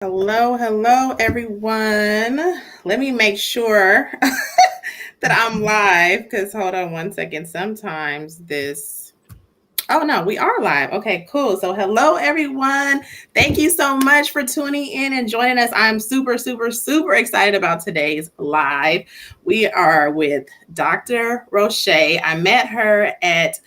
Hello, everyone. Let me make sure that I'm live because hold on one second. Sometimes this. Oh, no, we are live. Okay, cool. So, hello, everyone. Thank you so much for tuning in and joining us. I'm super excited about today's live. We are with Dr. Rosche. I met her at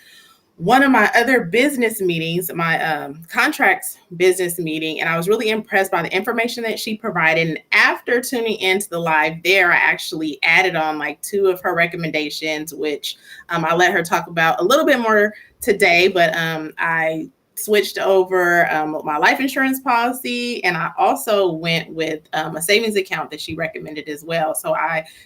one of my other business meetings, my contracts business meeting, and I was really impressed by the information that she provided. And after tuning into the live there, I actually added on like two of her recommendations, which I let her talk about a little bit more today, but I switched over my life insurance policy, and I also went with a savings account that she recommended as well. So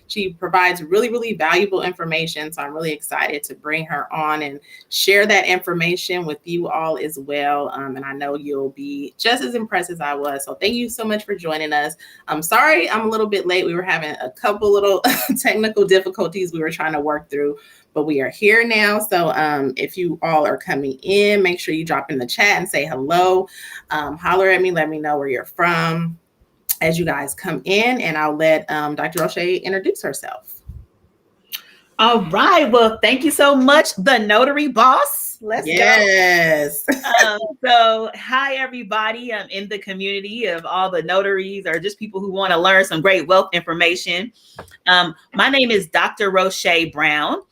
she provides really valuable information. So I'm really excited to bring her on and share that information with you all as well. And I know you'll be just as impressed as I was. So thank you so much for joining us. I'm sorry I'm a little bit late. We were having a couple little technical difficulties we were trying to work through, but we are here now. So if you all are coming in, make sure you drop in the chat and say hello. Holler at me, let me know where you're from as you guys come in, and I'll let Dr. Rosche introduce herself. All right. Well, thank you so much, the notary boss. Let's go. So, hi, everybody. I'm in the community of all the notaries or just people who want to learn some great wealth information. My name is Dr. Rosche Brown.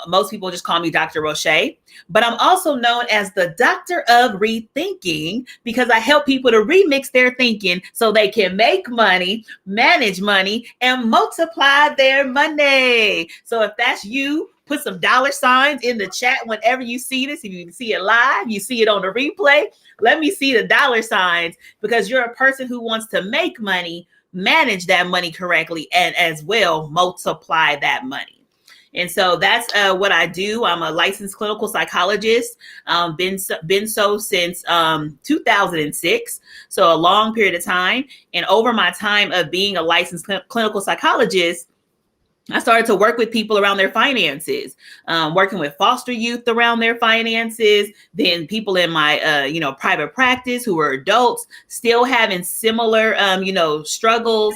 Most people just call me Dr. Rosche, but I'm also known as the Doctor of Rethinking because I help people to remix their thinking so they can make money, manage money, and multiply their money. So if that's you, put some dollar signs in the chat whenever you see this. If you see it live, you see it on the replay, let me see the dollar signs because you're a person who wants to make money, manage that money correctly, and as well multiply that money. And so that's what I do. I'm a licensed clinical psychologist. Been so since 2006, so a long period of time. And over my time of being a licensed clinical psychologist, I started to work with people around their finances, working with foster youth around their finances, then people in my, private practice who were adults still having similar, struggles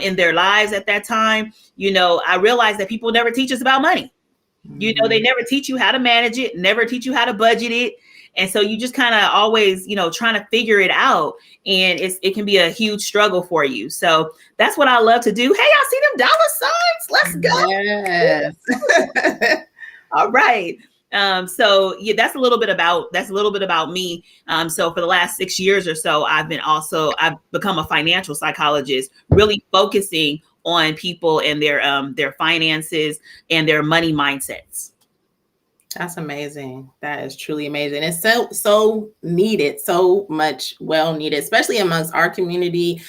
in their lives at that time. I realized that people never teach us about money. They never teach you how to manage it, never teach you how to budget it. And so you just kind of always, trying to figure it out. And it can be a huge struggle for you. So that's what I love to do. Hey, I see them dollar signs. Let's go. Yes. All right. So yeah, that's a little bit about me. So for the last 6 years or so, I've become a financial psychologist, really focusing on people and their finances and their money mindsets. That's amazing. That is truly amazing. It's so needed, so much well needed, especially amongst our community,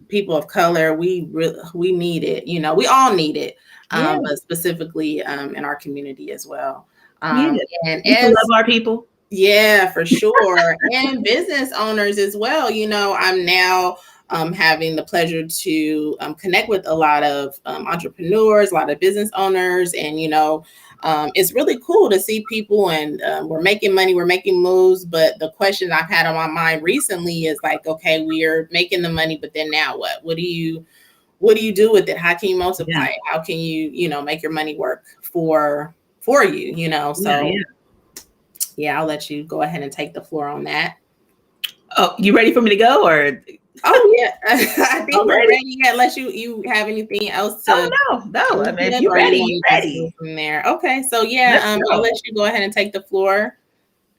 people of color. We need it. We all need it, but specifically in our community as well. And love our people. Yeah, for sure. And business owners as well. I'm now having the pleasure to connect with a lot of entrepreneurs, a lot of business owners, and it's really cool to see people, and we're making money, we're making moves. But the question I've had on my mind recently is like, okay, we are making the money, but then now what? What do you do with it? How can you multiply it? How can you make your money work for you? So yeah, I'll let you go ahead and take the floor on that. Oh, you ready for me to go or? Oh yeah, I think we're ready. Yeah, unless you have anything else to. Oh no. I mean, if you're ready, you're ready. From there. Okay, so yeah, I'll let you go ahead and take the floor.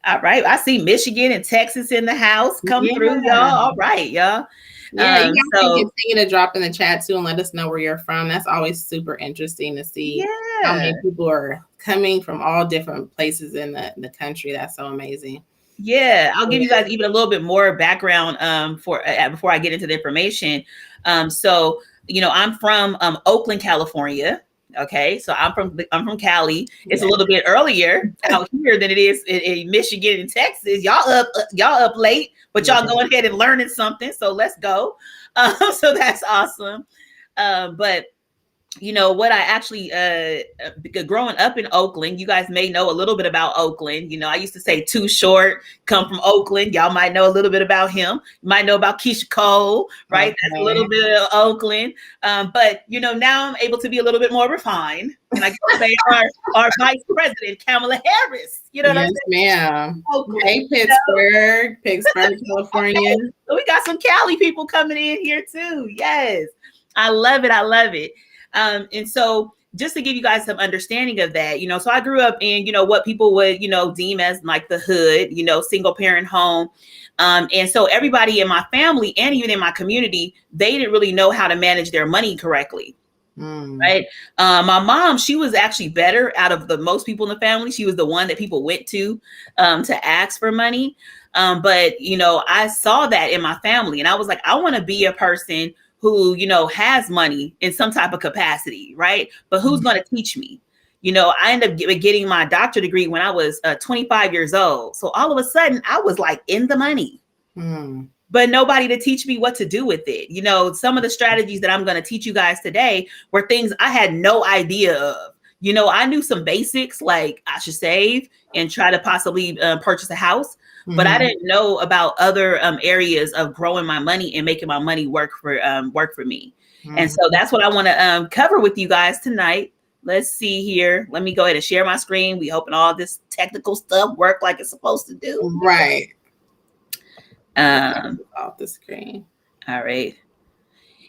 All right, I see Michigan and Texas in the house. Come through, y'all. All right, y'all. Yeah, you guys can continue to drop in the chat too and let us know where you're from. That's always super interesting to see how many people are coming from all different places in the country. That's so amazing. Yeah, I'll give you guys even a little bit more background before I get into the information. So I'm from Oakland, California. Okay, so I'm from Cali. It's a little bit earlier out here than it is in Michigan and Texas. Y'all up late, but y'all going ahead and learning something. So let's go. So that's awesome. But what I actually, growing up in Oakland, you guys may know a little bit about Oakland. I used to say Too Short, come from Oakland. Y'all might know a little bit about him. You might know about Keisha Cole, right? Okay. That's a little bit of Oakland. But, now I'm able to be a little bit more refined. And I can say our Vice President, Kamala Harris. You know what I'm saying? Ma'am. Oakland, hey, Pittsburgh, California. Okay. So we got some Cali people coming in here too. Yes. I love it. I love it. And so just to give you guys some understanding of that, so I grew up in, what people would, deem as like the hood, single parent home. And so everybody in my family and even in my community, they didn't really know how to manage their money correctly. Right. My mom, she was actually better out of the most people in the family. She was the one that people went to ask for money. But, I saw that in my family and I was like, I want to be a person who, has money in some type of capacity, right? But who's going to teach me? I ended up getting my doctorate degree when I was 25 years old. So all of a sudden I was like in the money, but nobody to teach me what to do with it. Some of the strategies that I'm going to teach you guys today were things I had no idea of. I knew some basics, like I should save and try to possibly purchase a house. But I didn't know about other areas of growing my money and making my money work for me. And so that's what I want to cover with you guys tonight. Let's see here. Let me go ahead and share my screen. We hoping all this technical stuff work like it's supposed to do. Right. Off the screen. All right.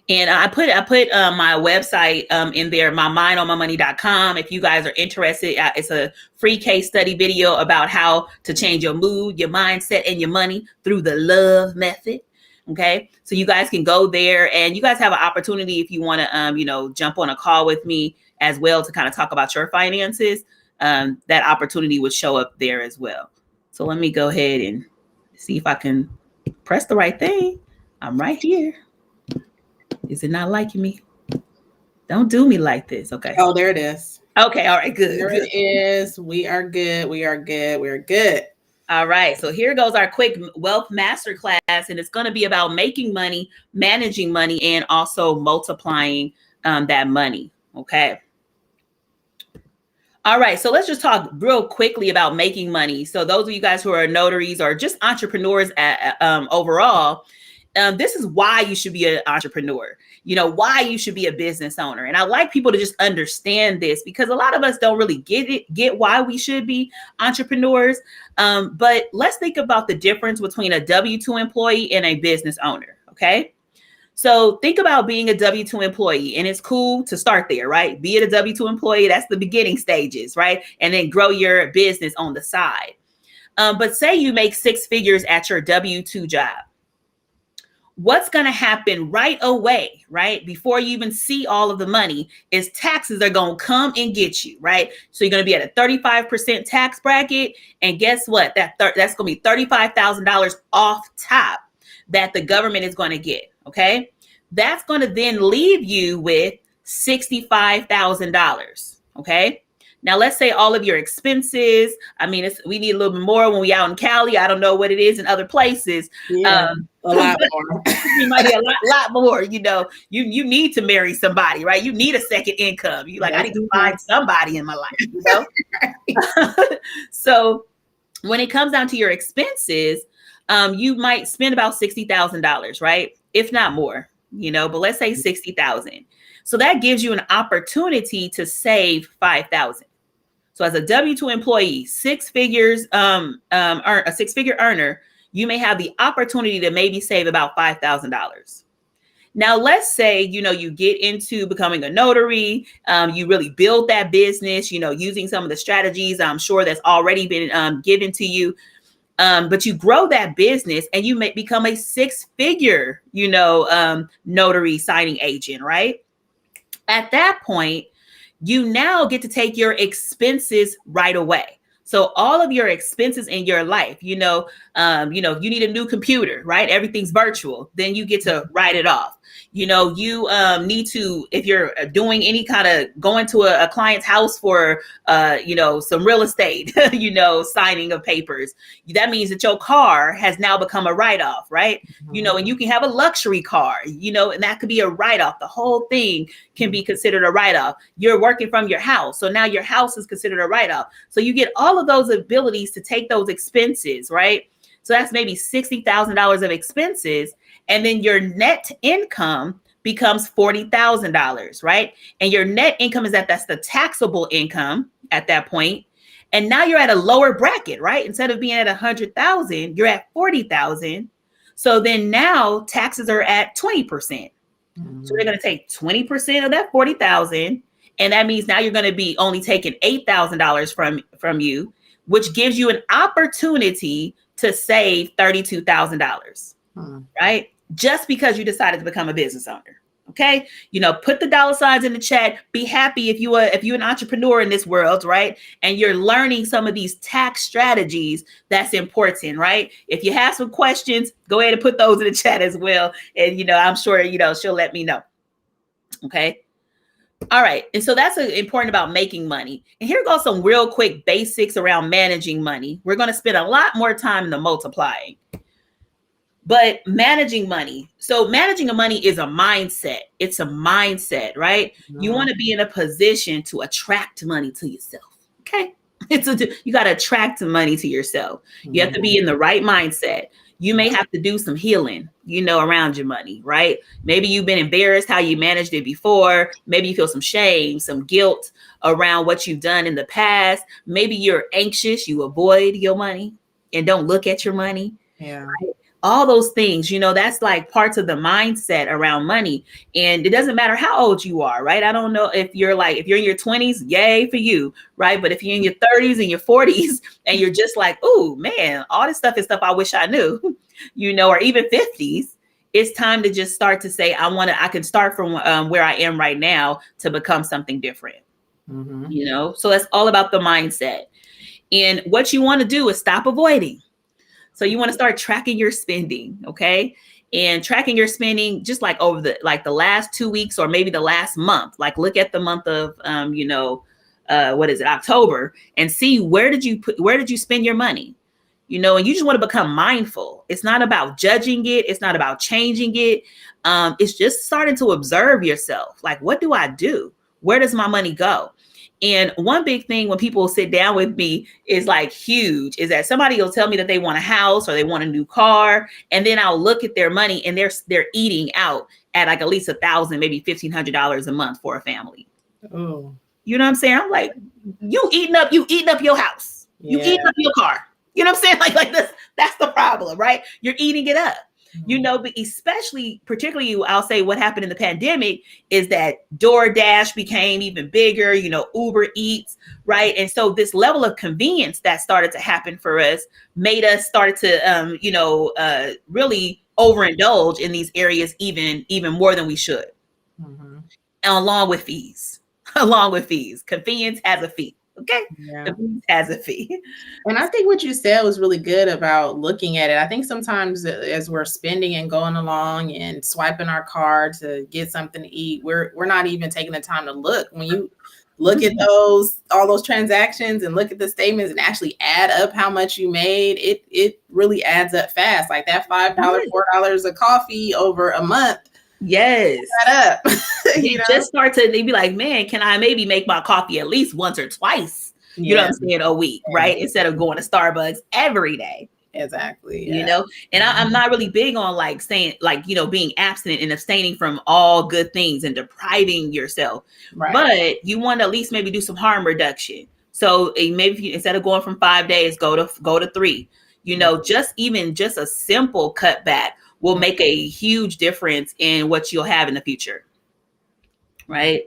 And I put my website in there, mymindonmymoney.com. If you guys are interested, it's a free case study video about how to change your mood, your mindset, and your money through the love method. Okay, so you guys can go there, and you guys have an opportunity if you want to, jump on a call with me as well to kind of talk about your finances. That opportunity would show up there as well. So let me go ahead and see if I can press the right thing. I'm right here. Is it not liking me? Don't do me like this. Okay. Oh, there it is. Okay. All right. Good. There it is. We are good. We are good. We're good. All right. So here goes our quick wealth masterclass, and it's going to be about making money, managing money, and also multiplying that money. Okay. All right. So let's just talk real quickly about making money. So those of you guys who are notaries or just entrepreneurs overall, this is why you should be an entrepreneur, why you should be a business owner. And I like people to just understand this because a lot of us don't really get why we should be entrepreneurs. But let's think about the difference between a W-2 employee and a business owner. Okay. So think about being a W-2 employee, and it's cool to start there, right? Be a W-2 employee. That's the beginning stages, right? And then grow your business on the side. But say you make 6 figures at your W-2 job. What's going to happen right away, right? Before you even see all of the money is taxes are going to come and get you, right? So you're going to be at a 35% tax bracket. And guess what? That's going to be $35,000 off top that the government is going to get. Okay. That's going to then leave you with $65,000. Okay. Now, let's say all of your expenses. I mean, we need a little bit more when we out in Cali. I don't know what it is in other places. Yeah, a lot more. You might be a lot more. You need to marry somebody, right? You need a second income. You I need to find somebody in my life. So when it comes down to your expenses, you might spend about $60,000, right? If not more, but let's say $60,000. So that gives you an opportunity to save $5,000. So as a W-2 employee, 6 figures, a 6-figure earner, you may have the opportunity to maybe save about $5,000. Now, let's say, you get into becoming a notary, you really build that business, using some of the strategies I'm sure that's already been given to you. But you grow that business and you may become a 6-figure, notary signing agent, right? At that point, you now get to take your expenses right away. So all of your expenses in your life, If you need a new computer, right? Everything's virtual, then you get to write it off. You need to, if you're doing any kind of going to a client's house for, some real estate, signing of papers, that means that your car has now become a write-off, right? And you can have a luxury car, and that could be a write-off. The whole thing can be considered a write-off. You're working from your house, so now your house is considered a write-off. So you get all of those abilities to take those expenses, right? So that's maybe $60,000 of expenses. And then your net income becomes $40,000, right? And your net income that's the taxable income at that point. And now you're at a lower bracket, right? Instead of being at 100,000, you're at 40,000. So then now taxes are at 20%. So they're going to take 20% of that 40,000. And that means now you're going to be only taking $8,000 from you, which gives you an opportunity to save $32,000, right? Just because you decided to become a business owner. Okay. Put the dollar signs in the chat. Be happy if you're an entrepreneur in this world, right? And you're learning some of these tax strategies. That's important, right? If you have some questions, go ahead and put those in the chat as well. And, I'm sure, she'll let me know. Okay. All right. And so that's important about making money. And here goes some real quick basics around managing money. We're going to spend a lot more time in the multiplying. But managing money. So managing money is a mindset. It's a mindset, right? You want to be in a position to attract money to yourself. Okay. You got to attract money to yourself. You have to be in the right mindset. You may have to do some healing, around your money, right? Maybe you've been embarrassed how you managed it before. Maybe you feel some shame, some guilt around what you've done in the past. Maybe you're anxious. You avoid your money and don't look at your money. Yeah. Right? All those things, that's like parts of the mindset around money. And it doesn't matter how old you are, right? I don't know if you're in your 20s, yay for you, right? But if you're in your 30s and your 40s and you're just like, oh man, all this stuff is stuff I wish I knew, or even 50s, it's time to just start to say, I can start from where I am right now to become something different, So that's all about the mindset. And what you want to do is stop avoiding. So you want to start tracking your spending, okay? And tracking your spending just like over the last 2 weeks or maybe the last month. Like look at the month of October, and see where did you spend your money? And you just want to become mindful. It's not about judging it. It's not about changing it. It's just starting to observe yourself. Like, what do I do? Where does my money go? And one big thing when people sit down with me is like huge, is that somebody will tell me that they want a house or they want a new car. And then I'll look at their money and they're eating out at like at least $1,000, maybe $1,500 a month for a family. Oh, you know what I'm saying? I'm like, you eating up your house. You eating up your car. You know what I'm saying? Like this, that's the problem, right? You're eating it up. But particularly, I'll say what happened in the pandemic is that DoorDash became even bigger, Uber Eats, right? And so this level of convenience that started to happen for us made us start to, really overindulge in these areas even more than we should. And along with fees, convenience has a fee. Okay. Yeah. Convenience has a fee. And I think what you said was really good about looking at it. I think sometimes as we're spending and going along and swiping our card to get something to eat, we're not even taking the time to look. When you look at all those transactions and look at the statements and actually add up how much you made, it really adds up fast. Like that $5, $4 of coffee over a month. Yes. That up. Just start to, they be like, man, can I maybe make my coffee at least once or twice, you know what I'm saying, a week, right? Instead of going to Starbucks every day. Exactly. Yeah. And I'm not really big on like saying like, being abstinent and abstaining from all good things and depriving yourself. Right. But you want to at least maybe do some harm reduction. So maybe if you, instead of going from 5 days, go to 3, just a simple cutback will make a huge difference in what you'll have in the future. Right.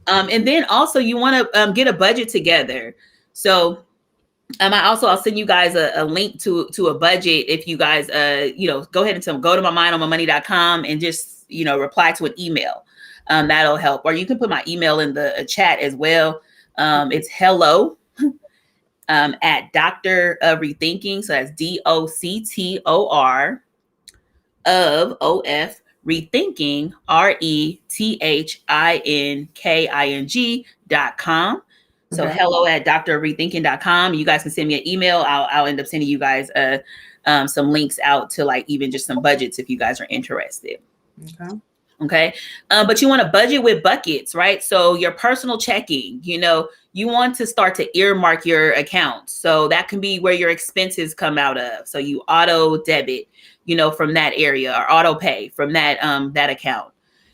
And then also you want to get a budget together. So I'll send you guys a link to a budget. If you guys, go ahead and go to mymindonmymoney.com and just, reply to an email. That'll help. Or you can put my email in the chat as well. It's hello at Dr. Rethinking. So that's DOCTOR of rethinking, rethinking.com. So hello at drrethinking.com. You guys can send me an email. I'll end up sending you guys some links out to like even just some budgets if you guys are interested. Okay. But you want to budget with buckets, right? So your personal checking, you want to start to earmark your accounts. So that can be where your expenses come out of. So you auto debit, from that area, or auto pay from that account.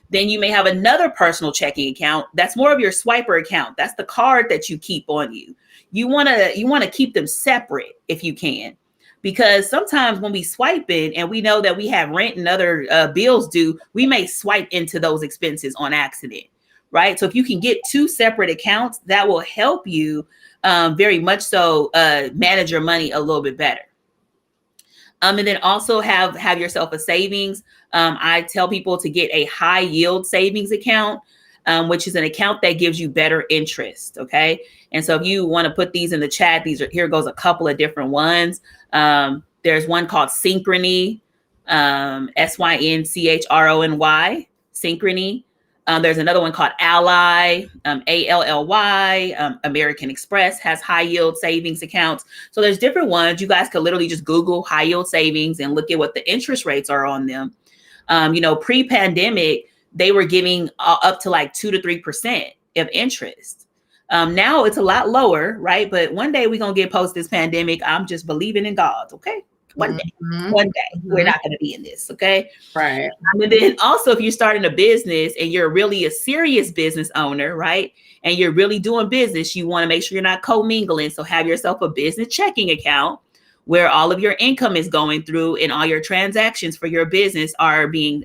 Then you may have another personal checking account. That's more of your swiper account. That's the card that you keep on you. You want to keep them separate if you can. Because sometimes when we swipe in and we know that we have rent and other bills due, we may swipe into those expenses on accident, right? So if you can get two separate accounts, that will help you very much so manage your money a little bit better. And then also have yourself a savings. I tell people to get a high yield savings account, which is an account that gives you better interest. Okay. And so if you want to put these in the chat, here goes a couple of different ones. There's one called Synchrony, SYNCHRONY, Synchrony. There's another one called Ally, ALLY. American Express has high yield savings accounts. So there's different ones. You guys could literally just Google high yield savings and look at what the interest rates are on them. Pre-pandemic, they were giving up to like 2 to 3% of interest. Now it's a lot lower, right? But one day we're going to get post this pandemic. I'm just believing in God, okay? One day we're not going to be in this, okay? Right. And then also, if you're starting a business and you're really a serious business owner, right? And you're really doing business, you want to make sure you're not commingling. So have yourself a business checking account where all of your income is going through and all your transactions for your business are being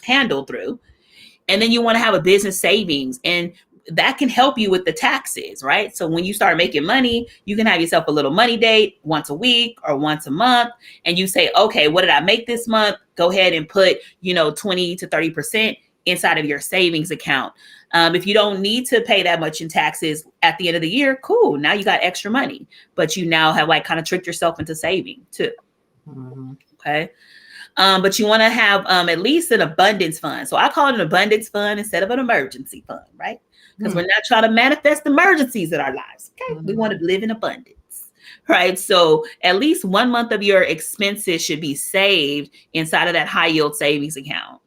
handled through. And then you want to have a business savings, and that can help you with the taxes, right? So when you start making money, you can have yourself a little money date once a week or once a month. And you say, okay, what did I make this month? Go ahead and put, 20 to 30% inside of your savings account. If you don't need to pay that much in taxes at the end of the year, cool. Now you got extra money, but you now have like kind of tricked yourself into saving too. Okay. But you want to have at least an abundance fund. So I call it an abundance fund instead of an emergency fund, right? Because we're not trying to manifest emergencies in our lives. Okay. We want to live in abundance, right? So at least 1 month of your expenses should be saved inside of that high yield savings account.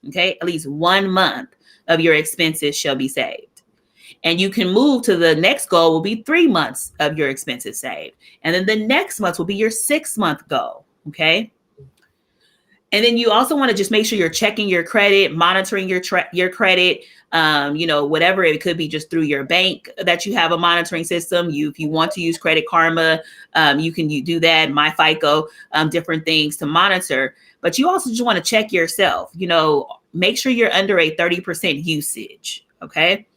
Okay. At least 1 month of your expenses shall be saved. And you can move to the next goal will be 3 months of your expenses saved. And then the next month will be your 6-month goal. Okay. And then you also want to just make sure you're checking your credit, monitoring your credit, whatever. It could be just through your bank that you have a monitoring system. If you want to use Credit Karma, you can do that, MyFICO, different things to monitor. But you also just want to check yourself, make sure you're under a 30% usage. Okay.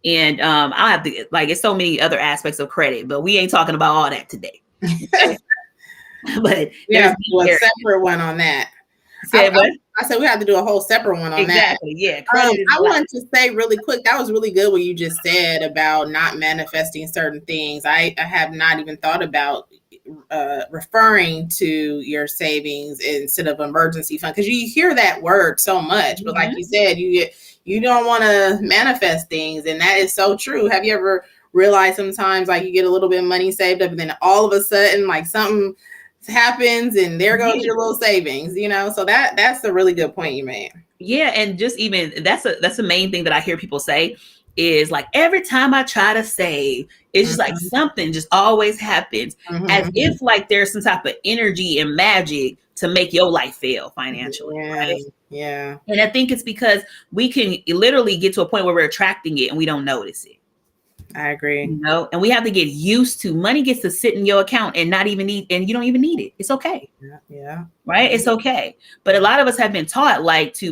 And I'll have to, it's so many other aspects of credit, but we ain't talking about all that today. Okay? But there's a separate one on that. I said we have to do a whole separate one on that. Exactly. Yeah. I wanted to say really quick, that was really good what you just said about not manifesting certain things. I have not even thought about referring to your savings instead of emergency fund, because you hear that word so much, but like you said, you don't want to manifest things, and that is so true. Have you ever realized sometimes like you get a little bit of money saved up and then all of a sudden like something happens and there goes your little savings, so that's a really good point you made. Yeah. And just even that's the main thing that I hear people say is like, every time I try to save, it's just like something just always happens, as if like there's some type of energy and magic to make your life fail financially. Right? Yeah. And I think it's because we can literally get to a point where we're attracting it and we don't notice it. I agree. And we have to get used to money gets to sit in your account and not even need, and you don't even need it. It's okay. Yeah. Right. It's okay. But a lot of us have been taught like to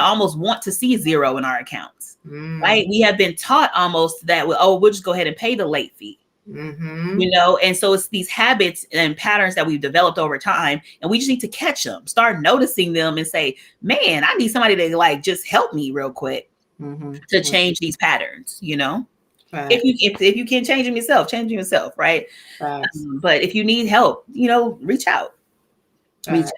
almost want to see zero in our accounts. Right. We have been taught almost that, we'll just go ahead and pay the late fee. And so it's these habits and patterns that we've developed over time, and we just need to catch them, start noticing them and say, man, I need somebody to like just help me real quick to change these patterns, If you can't change them yourself, change them yourself, right? But if you need help, reach out. Reach out.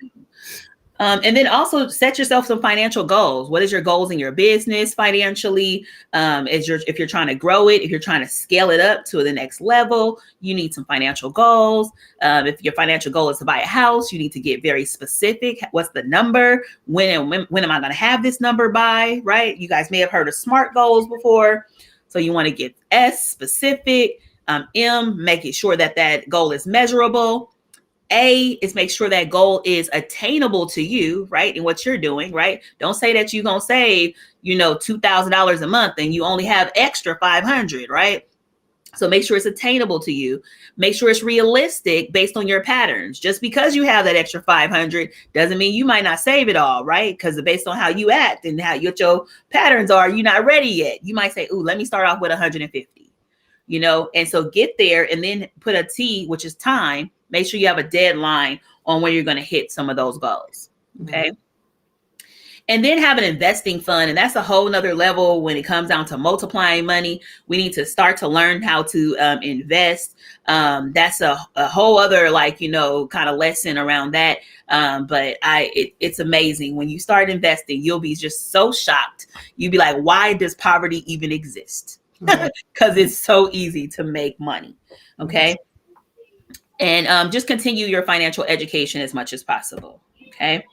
And then also set yourself some financial goals. What is your goals in your business financially? If you're trying to grow it, if you're trying to scale it up to the next level, you need some financial goals. If your financial goal is to buy a house, you need to get very specific. What's the number? When am I going to have this number by? Right? You guys may have heard of SMART goals before. So you want to get S, specific. M, making sure that goal is measurable. A is make sure that goal is attainable to you, right? And what you're doing, right? Don't say that you're going to save, $2,000 a month and you only have extra 500, right? So make sure it's attainable to you. Make sure it's realistic based on your patterns. Just because you have that extra 500 doesn't mean you might not save it all, right? Because based on how you act and what your patterns are, you're not ready yet. You might say, ooh, let me start off with 150, and so get there and then put a T, which is time. Make sure you have a deadline on when you're going to hit some of those goals. Okay. And then have an investing fund. And that's a whole nother level when it comes down to multiplying money. We need to start to learn how to invest. That's a whole other kind of lesson around that. But it's amazing. When you start investing, you'll be just so shocked. You'll be like, why does poverty even exist? Because it's so easy to make money. Okay. And just continue your financial education as much as possible. Okay.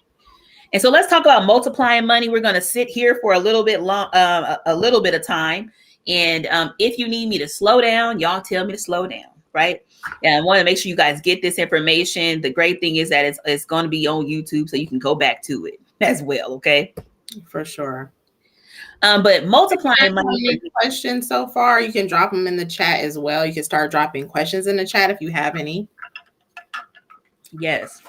And so let's talk about multiplying money. We're going to sit here for a little bit of time. And if you need me to slow down, y'all tell me to slow down. Right. And I want to make sure you guys get this information. The great thing is that it's going to be on YouTube, so you can go back to it as well. Okay. For sure. But multiplying money. Any questions so far? You can drop them in the chat as well. You can start dropping questions in the chat if you have any. Yes.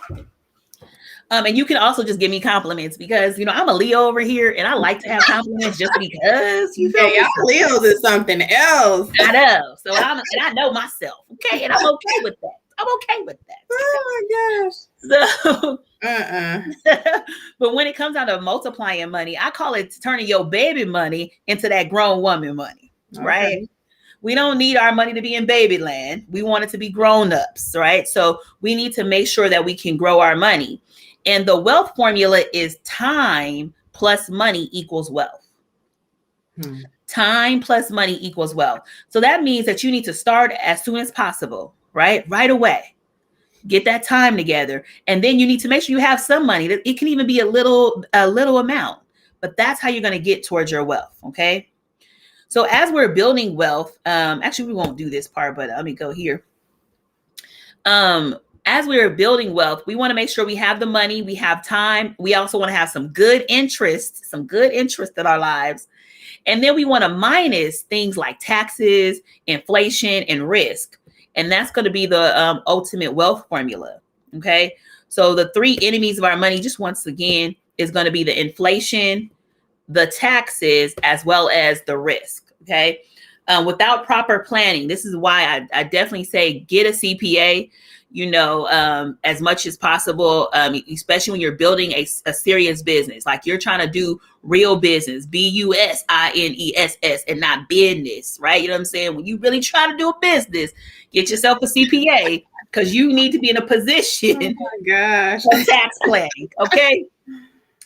And you can also just give me compliments because, I'm a Leo over here and I like to have compliments just because y'all Leos is something else. I know. So I know myself. Okay. And I'm okay with that. Oh my gosh. So, but when it comes down to multiplying money, I call it turning your baby money into that grown woman money, right? We don't need our money to be in baby land. We want it to be grown-ups, right? So we need to make sure that we can grow our money. And the wealth formula is time plus money equals wealth. Time plus money equals wealth. So that means that you need to start as soon as possible, right? Right away. Get that time together. And then you need to make sure you have some money. It can even be a little amount, but that's how you're going to get towards your wealth. Okay. So as we're building wealth, actually, we won't do this part, but let me go here. As we're building wealth, we want to make sure we have the money, we have time. We also want to have some good interest in our lives. And then we want to minus things like taxes, inflation, and risk. And that's going to be the ultimate wealth formula. Okay. So the three enemies of our money, just once again, is going to be the inflation, the taxes, as well as the risk. Okay. Without proper planning, this is why I definitely say get a CPA, as much as possible, especially when you're building a serious business, like you're trying to do real business, business, and not business, right? You know what I'm saying? When you really try to do a business, get yourself a CPA because you need to be in a position for tax planning, okay?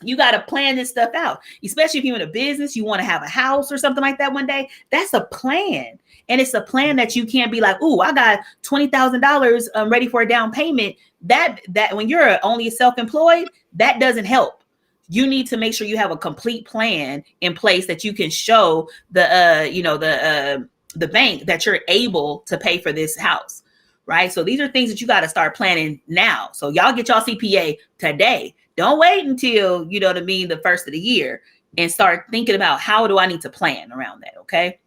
You got to plan this stuff out, especially if you're in a business, you want to have a house or something like that one day. That's a plan. And it's a plan that you can't be like, oh, I got $20,000 ready for a down payment. That when you're only self-employed, that doesn't help. You need to make sure you have a complete plan in place that you can show the bank that you're able to pay for this house, right? So these are things that you got to start planning now. So y'all get y'all CPA today. Don't wait until, the first of the year and start thinking about how do I need to plan around that, okay?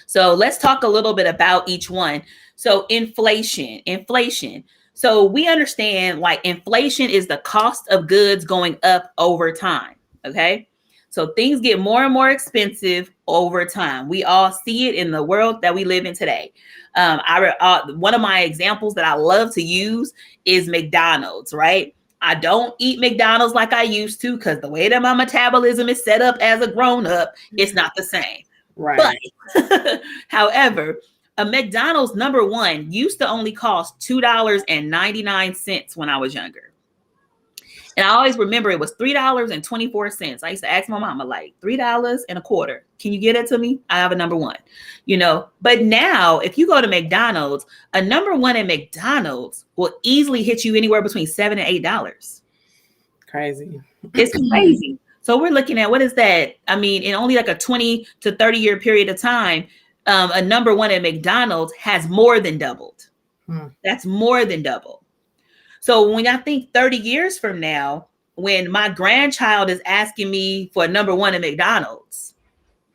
So let's talk a little bit about each one. So inflation. So we understand inflation is the cost of goods going up over time, okay? So things get more and more expensive over time. We all see it in the world that we live in today. One of my examples that I love to use is McDonald's, right? I don't eat McDonald's like I used to because the way that my metabolism is set up as a grown-up, it's not the same. Right. But however, a McDonald's number one used to only cost $2.99 when I was younger. And I always remember it was $3.24. I used to ask my mama, like, $3.25. Can you get it to me? I have a number one, But now, if you go to McDonald's, a number one at McDonald's will easily hit you anywhere between $7 and $8. Crazy. It's crazy. So we're looking at, what is that? I mean, in only like a 20 to 30 year period of time, a number one at McDonald's has more than doubled. That's more than double. So when I think 30 years from now, when my grandchild is asking me for a number one at McDonald's,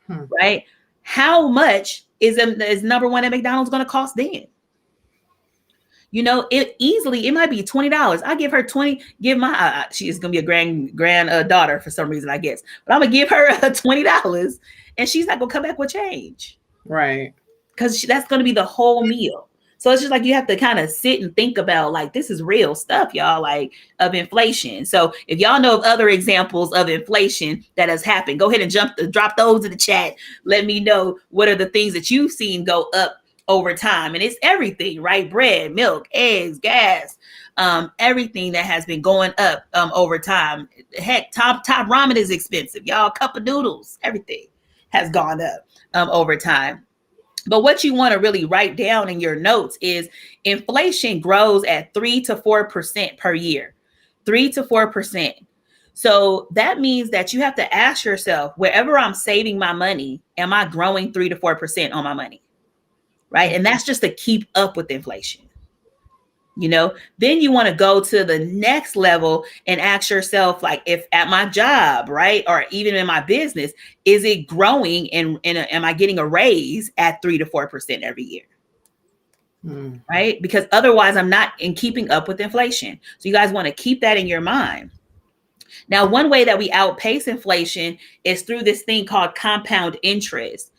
right? How much is number one at McDonald's going to cost then? It might be $20. I give her 20, give my, she is going to be a grand daughter for some reason, I guess, but I'm going to give her $20 and she's not going to come back with change. Right. Because that's going to be the whole meal. So it's just like you have to kind of sit and think about, like, this is real stuff, y'all, like, of inflation. So if y'all know of other examples of inflation that has happened, go ahead and drop those in the chat. Let me know what are the things that you've seen go up over time. And it's everything, right? Bread, milk, eggs, gas, everything that has been going up over time. Heck, top ramen is expensive, y'all. Cup of noodles, everything has gone up over time. But what you want to really write down in your notes is inflation grows at 3 to 4% per year, 3 to 4%. So that means that you have to ask yourself, wherever I'm saving my money, am I growing 3 to 4% on my money? Right. And that's just to keep up with inflation. Then you want to go to the next level and ask yourself, like, if at my job, right, or even in my business, is it growing and am I getting a raise at 3 to 4% every year? Right? Because otherwise I'm not in keeping up with inflation. So you guys want to keep that in your mind. Now, one way that we outpace inflation is through this thing called compound interest.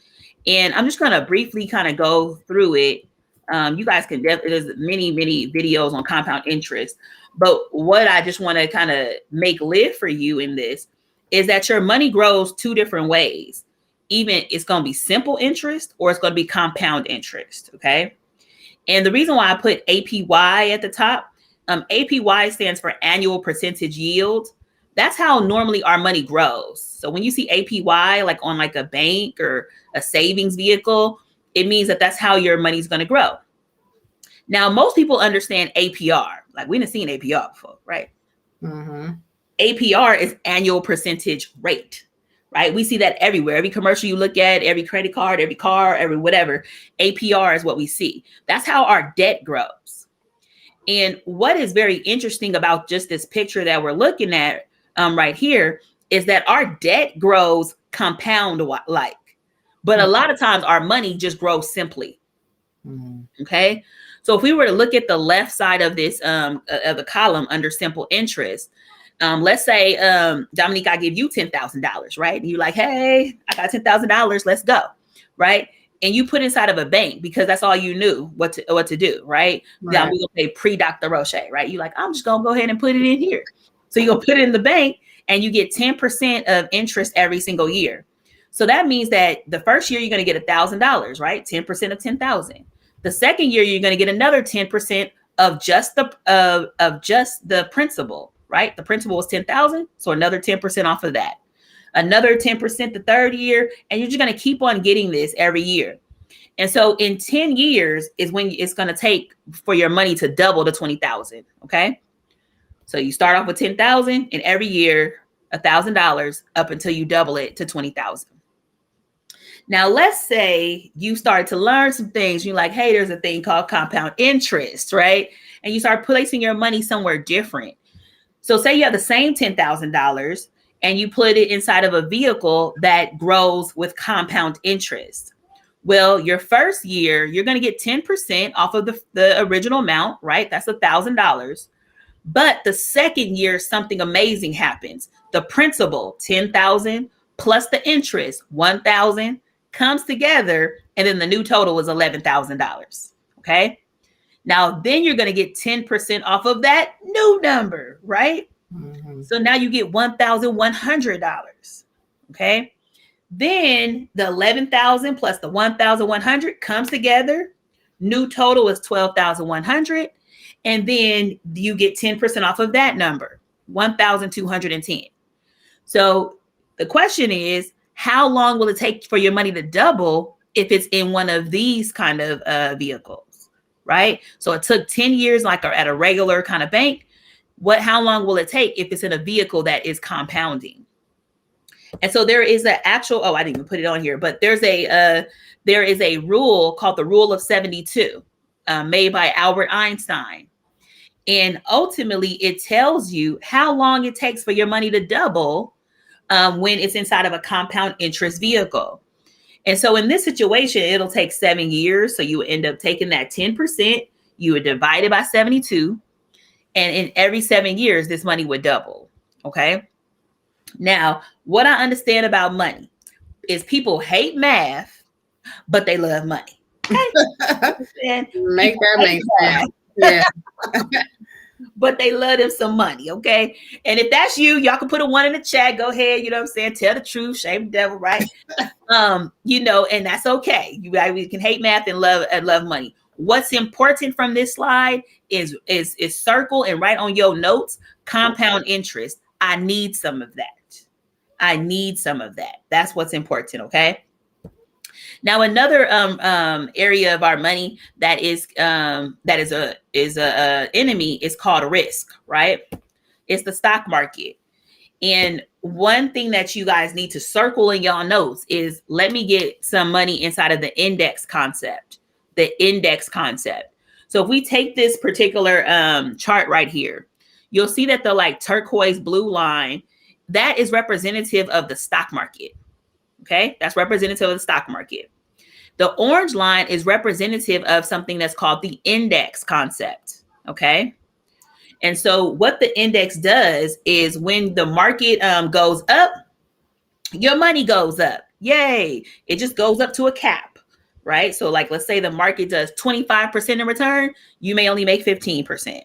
And I'm just going to briefly kind of go through it. You guys can there's many videos on compound interest, but what I just want to kind of make live for you in this is that your money grows two different ways. Even it's going to be simple interest or it's going to be compound interest. Okay. And the reason why I put APY at the top, APY stands for annual percentage yield. That's how normally our money grows. So when you see APY, like on like a bank or a savings vehicle, it means that that's how your money's going to grow. Now, most people understand APR. Like, we didn't see an APR before, right? APR is annual percentage rate, right? We see that everywhere. Every commercial you look at, every credit card, every car, every whatever, APR is what we see. That's how our debt grows. And what is very interesting about just this picture that we're looking at right here is that our debt grows compound-like. But a lot of times our money just grows simply. Okay. So if we were to look at the left side of this, of the column under simple interest, let's say, Dominique, I give you $10,000, right? And you're like, hey, I got $10,000. Let's go. Right. And you put inside of a bank because that's all you knew what to do. Right. Now we're going to say pre-Dr. Rosche, right? You're like, I'm just going to go ahead and put it in here. So you're going to put it in the bank and you get 10% of interest every single year. So that means that the first year you're going to get $1,000, right? 10% of 10,000. The second year you're going to get another 10% of just the principal, right? The principal was 10,000, so another 10% off of that. Another 10% the third year, and you're just going to keep on getting this every year. And so in 10 years is when it's going to take for your money to double to 20,000. Okay. So you start off with 10,000 and every year $1,000 up until you double it to 20,000. Now, let's say you start to learn some things. You're like, hey, there's a thing called compound interest, right? And you start placing your money somewhere different. So say you have the same $10,000 and you put it inside of a vehicle that grows with compound interest. Well, your first year, you're going to get 10% off of the original amount, right? That's $1,000. But the second year, something amazing happens. The principal, 10,000 plus the interest, 1,000 comes together. And then the new total is $11,000. Okay. Now, then you're going to get 10% off of that new number, right? So now you get $1,100. Okay. Then the 11,000 plus the 1,100 comes together. New total is 12,100. And then you get 10% off of that number, 1,210. So the question is, how long will it take for your money to double if it's in one of these kind of vehicles, right? So it took 10 years, like at a regular kind of bank. How long will it take if it's in a vehicle that is compounding? And so there is an actual, I didn't even put it on here, but there is a rule called the Rule of 72, made by Albert Einstein. And ultimately, it tells you how long it takes for your money to double when it's inside of a compound interest vehicle. And so in this situation, it'll take 7 years. So you would end up taking that 10%, you would divide it by 72. And in every 7 years, this money would double. Okay. Now, what I understand about money is people hate math, but they love money. Okay? Make that make sense. Yeah. But they love them some money, okay? And if that's you, y'all can put a 1 in the chat. Go ahead, you know what I'm saying? Tell the truth, shame the devil, right? And that's okay. We can hate math and love money. What's important from this slide is circle and write on your notes compound interest. I need some of that. That's what's important, okay? Now, another area of our money that is a enemy is called risk, right? It's the stock market. And one thing that you guys need to circle in y'all notes is, let me get some money inside of the index concept. The index concept. So if we take this particular chart right here, you'll see that the like turquoise blue line, that is representative of the stock market. Okay, that's representative of the stock market. The orange line is representative of something that's called the index concept. Okay. And so what the index does is, when the market goes up, your money goes up. Yay. It just goes up to a cap, right? So like, let's say the market does 25% in return, you may only make 15%.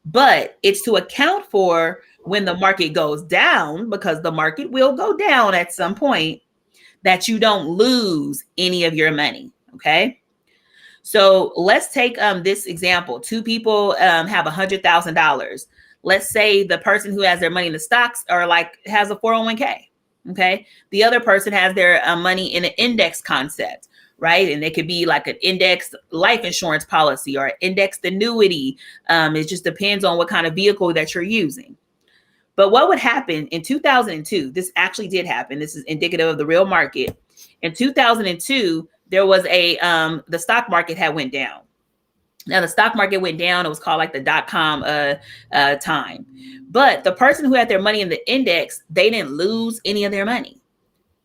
But it's to account for when the market goes down, because the market will go down at some point, that you don't lose any of your money. Okay. So let's take this example. Two people have $100,000. Let's say the person who has their money in the stocks has a 401k. Okay. The other person has their money in an index concept, right? And it could be like an index life insurance policy or an indexed annuity. It just depends on what kind of vehicle that you're using. But what would happen in 2002? This actually did happen. This is indicative of the real market. In 2002, there was the stock market had went down. Now the stock market went down. It was called like the .com time. But the person who had their money in the index, they didn't lose any of their money.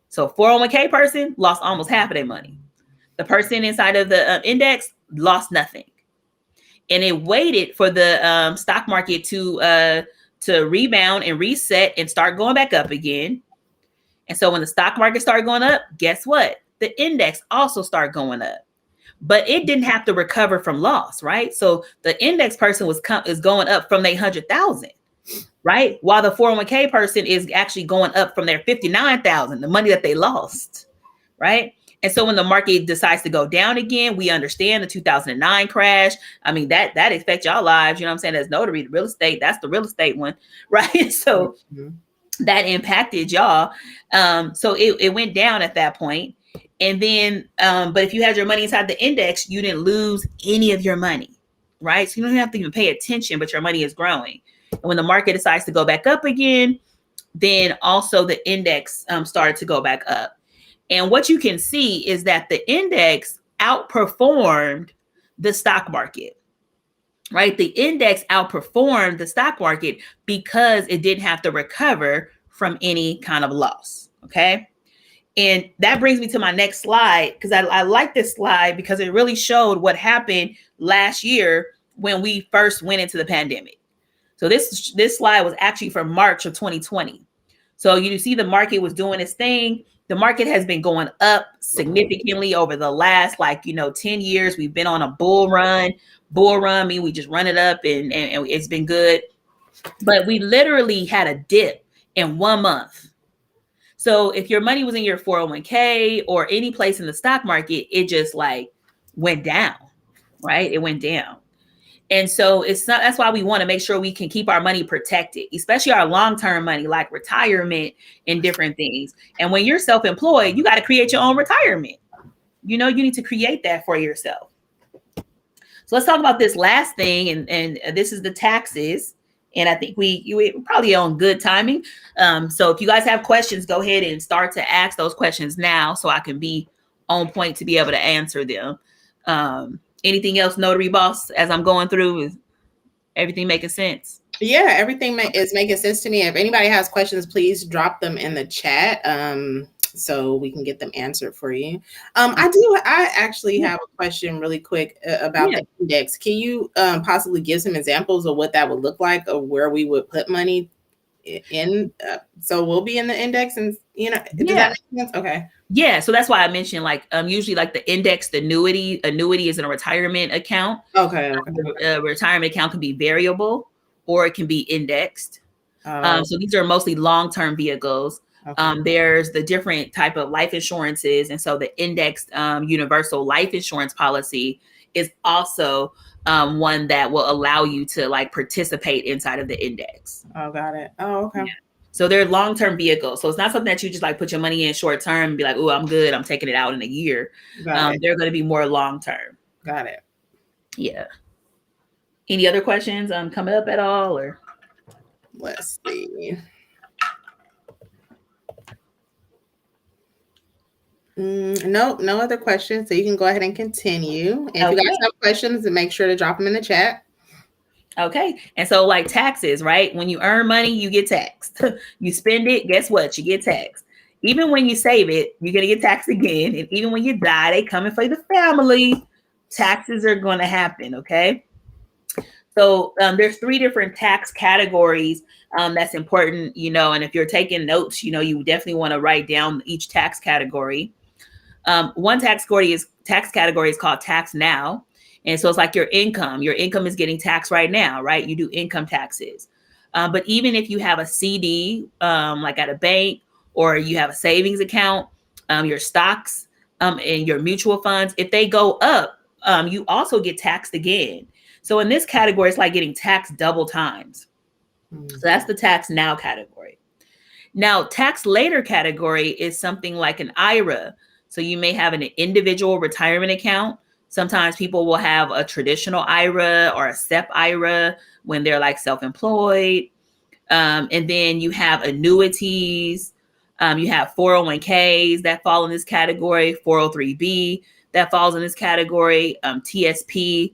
So 401k person lost almost half of their money. The person inside of the index lost nothing. And it waited for the stock market to rebound and reset and start going back up again. And so when the stock market started going up, guess what? The index also started going up, but it didn't have to recover from loss, right? So the index person is going up from their 100,000, right? While the 401k person is actually going up from their 59,000, the money that they lost, right? And so when the market decides to go down again, we understand the 2009 crash. I mean, that affects y'all lives. You know what I'm saying? As notary, the real estate, that's the real estate one, right? So that impacted y'all. So it went down at that point. And then, but if you had your money inside the index, you didn't lose any of your money, right? So you don't have to even pay attention, but your money is growing. And when the market decides to go back up again, then also the index started to go back up. And what you can see is that the index outperformed the stock market, right? The index outperformed the stock market because it didn't have to recover from any kind of loss. Okay. And that brings me to my next slide, because I like this slide because it really showed what happened last year when we first went into the pandemic. So this slide was actually from March of 2020. So you see the market was doing its thing. The market has been going up significantly over the last 10 years. We've been on a bull run. I mean, we just run it up and it's been good. But we literally had a dip in 1 month. So if your money was in your 401k or any place in the stock market, it just like went down, right? It went down. And so it's not, that's why we want to make sure we can keep our money protected, especially our long-term money, like retirement and different things. And when you're self-employed, you got to create your own retirement. You know, you need to create that for yourself. So let's talk about this last thing. And this is the taxes. And I think we probably on good timing. So if you guys have questions, go ahead and start to ask those questions now so I can be on point to be able to answer them. Anything else, Notary Boss, as I'm going through? Is everything making sense? Yeah, everything is making sense to me. If anybody has questions, please drop them in the chat so we can get them answered for you. I actually have a question really quick about the index. Can you possibly give some examples of what that would look like, or where we would put money in? So we'll be in the index, and does that make sense? Okay. Yeah, so that's why I mentioned like usually like the indexed annuity is in a retirement account. Okay. A retirement account can be variable or it can be indexed. So these are mostly long-term vehicles. Okay. There's the different type of life insurances, and so the indexed universal life insurance policy is also one that will allow you to like participate inside of the index. Oh, got it. Oh, okay. Yeah. So they're long-term vehicles. So it's not something that you just like put your money in short term and be like, oh, I'm good, I'm taking it out in a year. They're going to be more long-term. Got it. Yeah. Any other questions coming up at all, or? Let's see. No other questions. So you can go ahead and continue. If you guys have questions, then make sure to drop them in the chat. Okay. And so like taxes, right? When you earn money, you get taxed. You spend it, guess what? You get taxed. Even when you save it, you're going to get taxed again. And even when you die, they coming for the family. Taxes are going to happen. Okay. So there's 3 different tax categories that's important, and if you're taking notes, you definitely want to write down each tax category. One tax category is called tax now. And so it's like your income is getting taxed right now, right? You do income taxes. But even if you have a CD, like at a bank, or you have a savings account, your stocks and your mutual funds, if they go up, you also get taxed again. So in this category, it's like getting taxed double times. So that's the tax now category. Now, tax later category is something like an IRA. So you may have an individual retirement account. Sometimes people will have a traditional IRA or a SEP IRA when they're like self-employed. And then you have annuities. You have 401ks that fall in this category, 403b that falls in this category, TSP,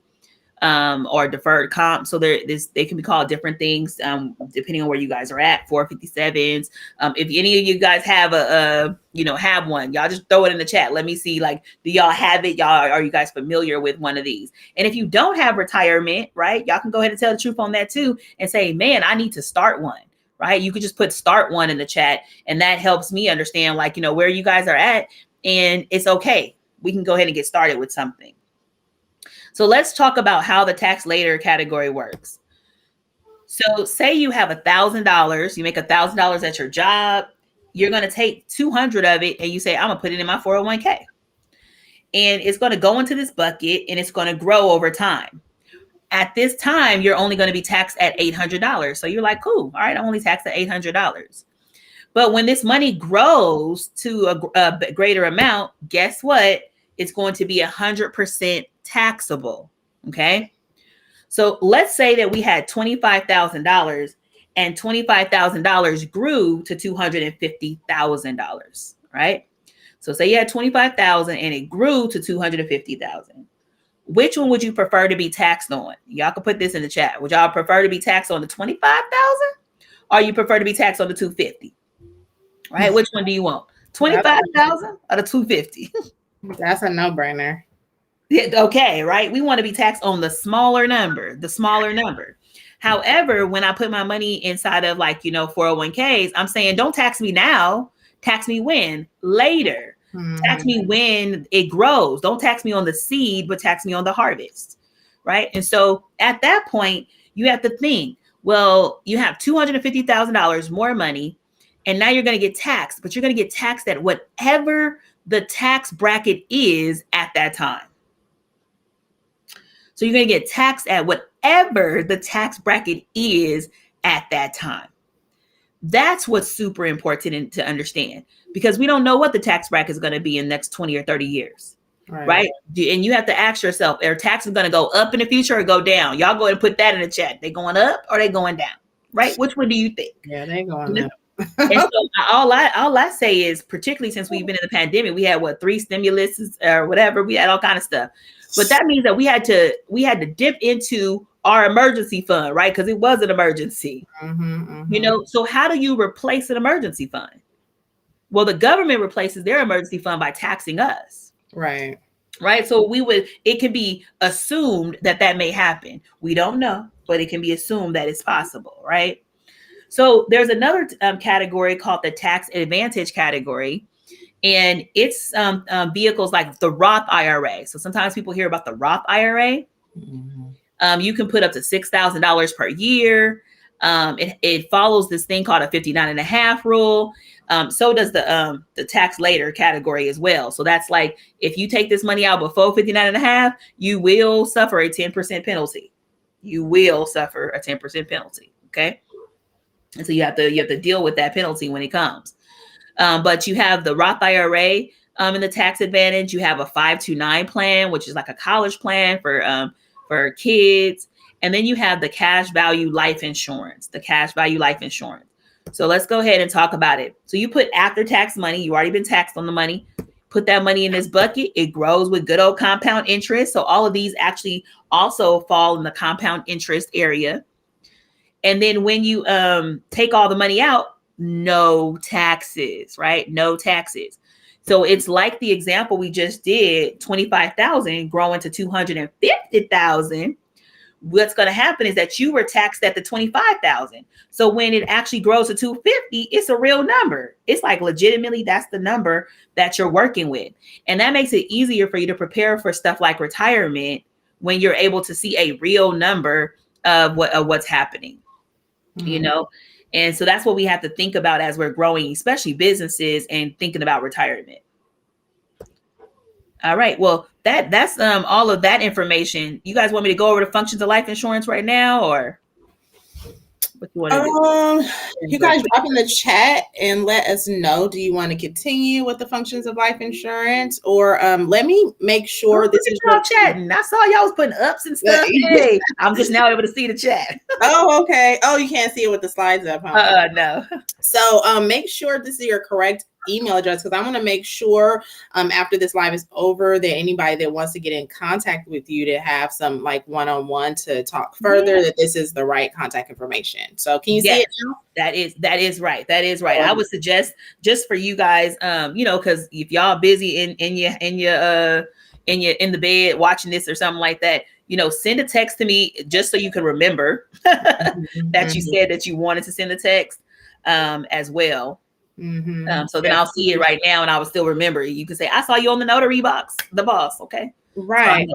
or deferred comp. So they can be called different things depending on where you guys are at. 457s. If any of you guys have have one, y'all just throw it in the chat. Let me see, like, do y'all have it? Are you guys familiar with one of these? And if you don't have retirement, right, y'all can go ahead and tell the truth on that too and say, man, I need to start one. Right? You could just put start one in the chat, and that helps me understand where you guys are at, and it's okay. We can go ahead and get started with something. So let's talk about how the tax later category works. So say you have $1,000, you make $1,000 at your job, you're going to take 200 of it and you say, I'm going to put it in my 401k. And it's going to go into this bucket and it's going to grow over time. At this time, you're only going to be taxed at $800. So you're like, cool. All right, I'm only taxed at $800. But when this money grows to a greater amount, guess what? It's going to be 100% taxable. Okay. So let's say that we had $25,000 and $25,000 grew to $250,000, right? So say you had $25,000 and it grew to $250,000. Which one would you prefer to be taxed on? Y'all can put this in the chat. Would y'all prefer to be taxed on the $25,000 or you prefer to be taxed on the $250,000? Right? Which one do you want? $25,000 or the $250,000? That's a no-brainer. Okay, right? We want to be taxed on the smaller number. However, when I put my money inside of 401ks, I'm saying don't tax me now. Tax me when? Later. Tax me when it grows. Don't tax me on the seed, but tax me on the harvest, right? And so at that point, you have to think, well, you have $250,000 more money. And now you're going to get taxed, but you're going to get taxed at whatever the tax bracket is at that time. So you're going to get taxed at whatever the tax bracket is at that time. That's what's super important to understand, because we don't know what the tax bracket is going to be in the next 20 or 30 years. Right. And you have to ask yourself, are taxes going to go up in the future or go down? Y'all go ahead and put that in the chat. They going up or they going down? Right? Which one do you think? Yeah, they going up. And so all I say is, particularly since we've been in the pandemic, we had 3 stimuluses or whatever. We had all kind of stuff. But that means that we had to dip into our emergency fund, right? Because it was an emergency. You know, so how do you replace an emergency fund? Well, the government replaces their emergency fund by taxing us. Right. So it can be assumed that may happen. We don't know, but it can be assumed that it's possible, right? So there's another category called the tax advantage category, and it's vehicles like the Roth IRA. So sometimes people hear about the Roth IRA. You can put up to $6,000 per year. It follows this thing called a 59.5 rule. So does the tax later category as well. So that's like, if you take this money out before 59.5, you will suffer a 10% penalty. You will suffer a 10% penalty. Okay. And so you have to deal with that penalty when it comes. But you have the Roth IRA in the tax advantage. You have a 529 plan, which is like a college plan for kids. And then you have the cash value life insurance, So let's go ahead and talk about it. So you put after tax money, you already been taxed on the money, put that money in this bucket. It grows with good old compound interest. So all of these actually also fall in the compound interest area. And then when you take all the money out, no taxes, right? No taxes. So it's like the example we just did, 25,000 growing to 250,000. What's going to happen is that you were taxed at the 25,000. So when it actually grows to 250, it's a real number. It's like legitimately, that's the number that you're working with. And that makes it easier for you to prepare for stuff like retirement when you're able to see a real number of what's happening, you know? And so that's what we have to think about as we're growing, especially businesses, and thinking about retirement. All right. Well, that's all of that information. You guys want me to go over the functions of life insurance right now, or what you want to do? You guys drop in the chat and let us know. Do you want to continue with the functions of life insurance, or let me make sure this is y'all chatting. I saw y'all was putting ups and stuff. Hey, I'm just now able to see the chat. Oh, okay. Oh, you can't see it with the slides up, huh? No. So make sure this is your correct email address, because I want to make sure after this live is over that anybody that wants to get in contact with you to have some like one-on-one to talk further, that this is the right contact information. So can you see it now? That is right. I would suggest, just for you guys, you know, because if y'all busy in the bed watching this or something like that, you know, send a text to me just so you can remember that you said that you wanted to send a text as well. So then I'll see it right now and I will still remember. You can say, I saw you on the notary box, the boss. Okay. Right.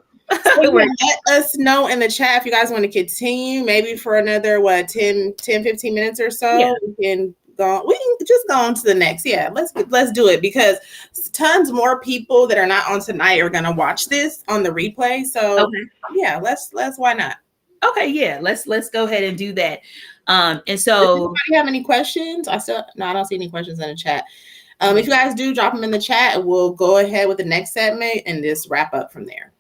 So let us know in the chat if you guys want to continue, maybe for another 10, 15 minutes or so. Yeah. We can just go on to the next. Yeah, let's do it, because tons more people that are not on tonight are gonna watch this on the replay. So yeah, let's why not? Okay, yeah, let's go ahead and do that. And so, does anybody have any questions? I don't see any questions in the chat. If you guys do, drop them in the chat, and we'll go ahead with the next segment and just wrap up from there.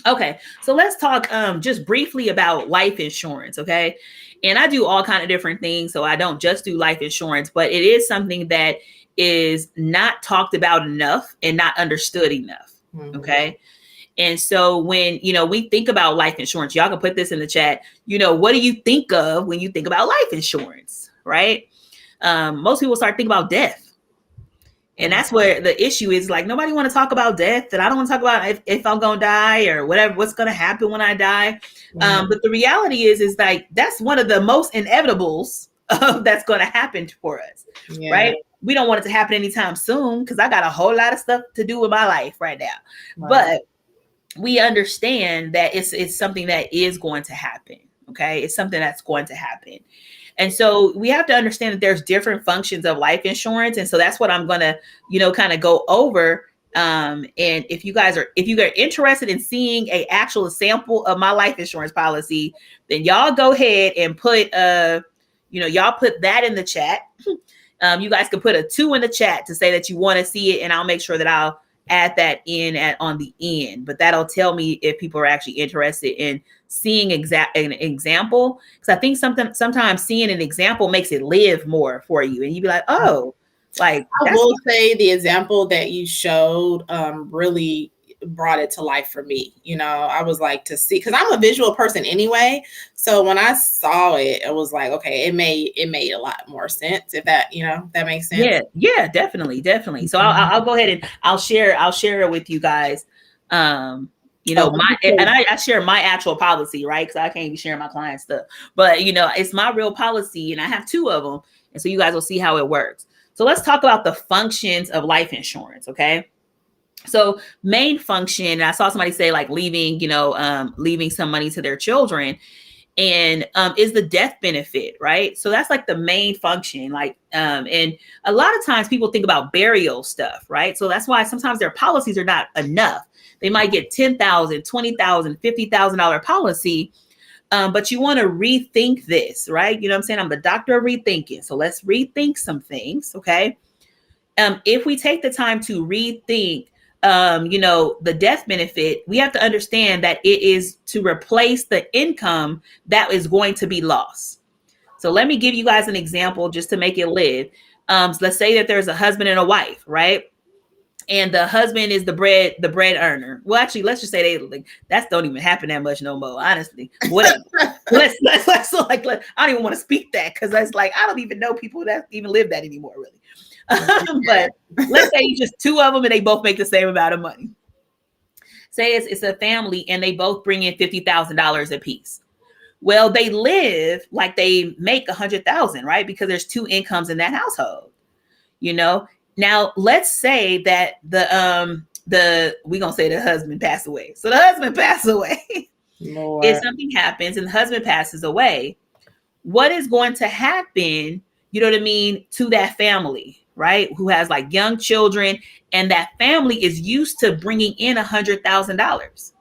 Okay, so let's talk just briefly about life insurance. Okay, and I do all kind of different things, so I don't just do life insurance, but it is something that is not talked about enough and not understood enough. Okay. And so when, you know, we think about life insurance, y'all can put this in the chat, you know, what do you think of when you think about life insurance, right? Most people start thinking about death. And that's where the issue is. Like, nobody want to talk about death, and I don't want to talk about if I'm going to die or whatever, what's going to happen when I die. But the reality is like, that's one of the most inevitables that's going to happen for us, right? We don't want it to happen anytime soon, because I got a whole lot of stuff to do with my life right now. But we understand that it's something that is going to happen. Okay. It's something that's going to happen. And so we have to understand that there's different functions of life insurance. And so that's what I'm going to, kind of go over. And if you guys are interested in seeing a actual sample of my life insurance policy, then y'all go ahead and put, y'all put that in the chat. You guys can put a 2 in the chat to say that you want to see it. And I'll make sure that I'll add that in on the end, but that'll tell me if people are actually interested in seeing an example. Because I think sometimes seeing an example makes it live more for you, and you'd be like, oh, like I will say the example that you showed really brought it to life for me. I was like, to see, because I'm a visual person anyway. So when I saw it, it was like, okay, it made a lot more sense. If that, that makes sense. Yeah, definitely. So I'll go ahead and I'll share it with you guys. I share my actual policy, right? Because I can't be sharing my client stuff, but it's my real policy, and I have 2 of them, and so you guys will see how it works. So let's talk about the functions of life insurance, okay? So main function, I saw somebody say like leaving some money to their children, and is the death benefit, right? So that's like the main function. Like, and a lot of times people think about burial stuff, right? So that's why sometimes their policies are not enough. They might get $10,000, $20,000, $50,000 policy, but you want to rethink this, right? You know what I'm saying? I'm the doctor of rethinking. So let's rethink some things, okay? If we take the time to rethink, the death benefit, we have to understand that it is to replace the income that is going to be lost. So let me give you guys an example just to make it live. So let's say that there's a husband and a wife, right? And the husband is the bread earner. Well, actually, let's just say that don't even happen that much no more, honestly. Whatever. let's I don't even want to speak that, because that's like, I don't even know people that even live that anymore, really. But let's say just 2 of them and they both make the same amount of money. Say it's a family and they both bring in $50,000 a piece. Well, they live like they make $100,000, right? Because there's 2 incomes in that household. Now let's say that we're gonna say the husband passed away. So the husband passed away. If something happens and the husband passes away, what is going to happen, to that family, right? Who has like young children, and that family is used to bringing in $100,000.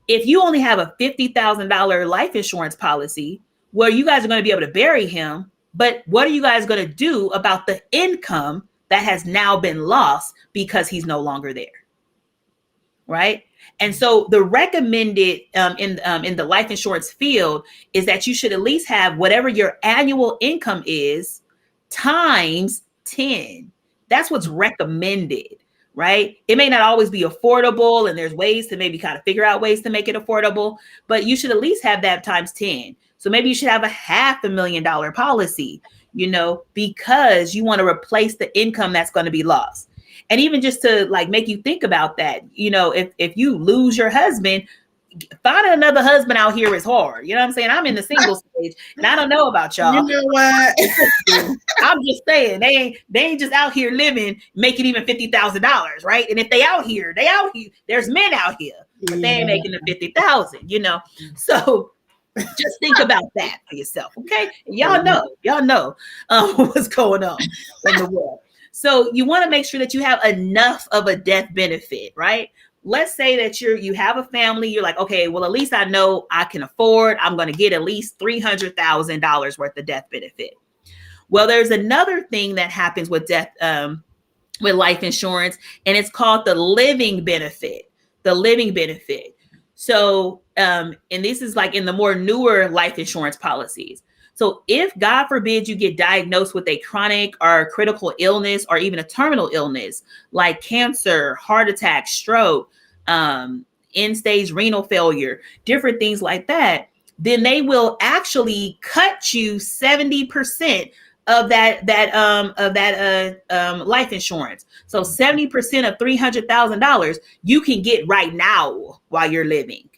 If you only have a $50,000 life insurance policy, well, you guys are going to be able to bury him, but what are you guys going to do about the income that has now been lost because he's no longer there, right? And so the recommended in the life insurance field is that you should at least have whatever your annual income is times 10. That's what's recommended, right? It may not always be affordable, and there's ways to maybe kind of figure out ways to make it affordable, but you should at least have that times 10. So maybe you should have a $500,000 policy, because you want to replace the income that's going to be lost. And even just to like make you think about that, if you lose your husband, finding another husband out here is hard. You know what I'm saying? I'm in the single stage, and I don't know about y'all. You know what? I'm just saying they ain't just out here living, making even $50,000, right? And if they out here, there's men out here, but they ain't making the 50,000, So just think about that for yourself, okay? Y'all know what's going on in the world. So you want to make sure that you have enough of a death benefit, right? Let's say that you have a family. You're like, okay, well, at least I know I can afford. I'm going to get at least $300,000 worth of death benefit. Well, there's another thing that happens with death, with life insurance, and it's called the living benefit. The living benefit. So, and this is like in the more newer life insurance policies. So if God forbid you get diagnosed with a chronic or critical illness, or even a terminal illness like cancer, heart attack, stroke, end-stage renal failure, different things like that, then they will actually cut you 70% of that life insurance. So 70% of $300,000 you can get right now while you're living.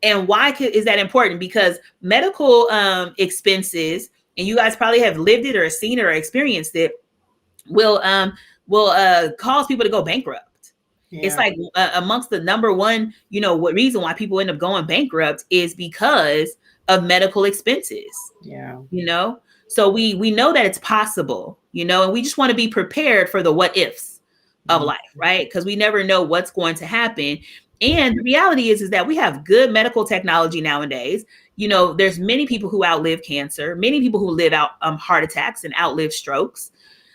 And why is that important? Because medical expenses, and you guys probably have lived it or seen it or experienced it, will cause people to go bankrupt. Yeah. It's like amongst the number one, what reason why people end up going bankrupt is because of medical expenses. Yeah. So we know that it's possible, and we just want to be prepared for the what ifs of life, right? Because we never know what's going to happen. And the reality is that we have good medical technology nowadays. There's many people who outlive cancer, many people who live out heart attacks and outlive strokes.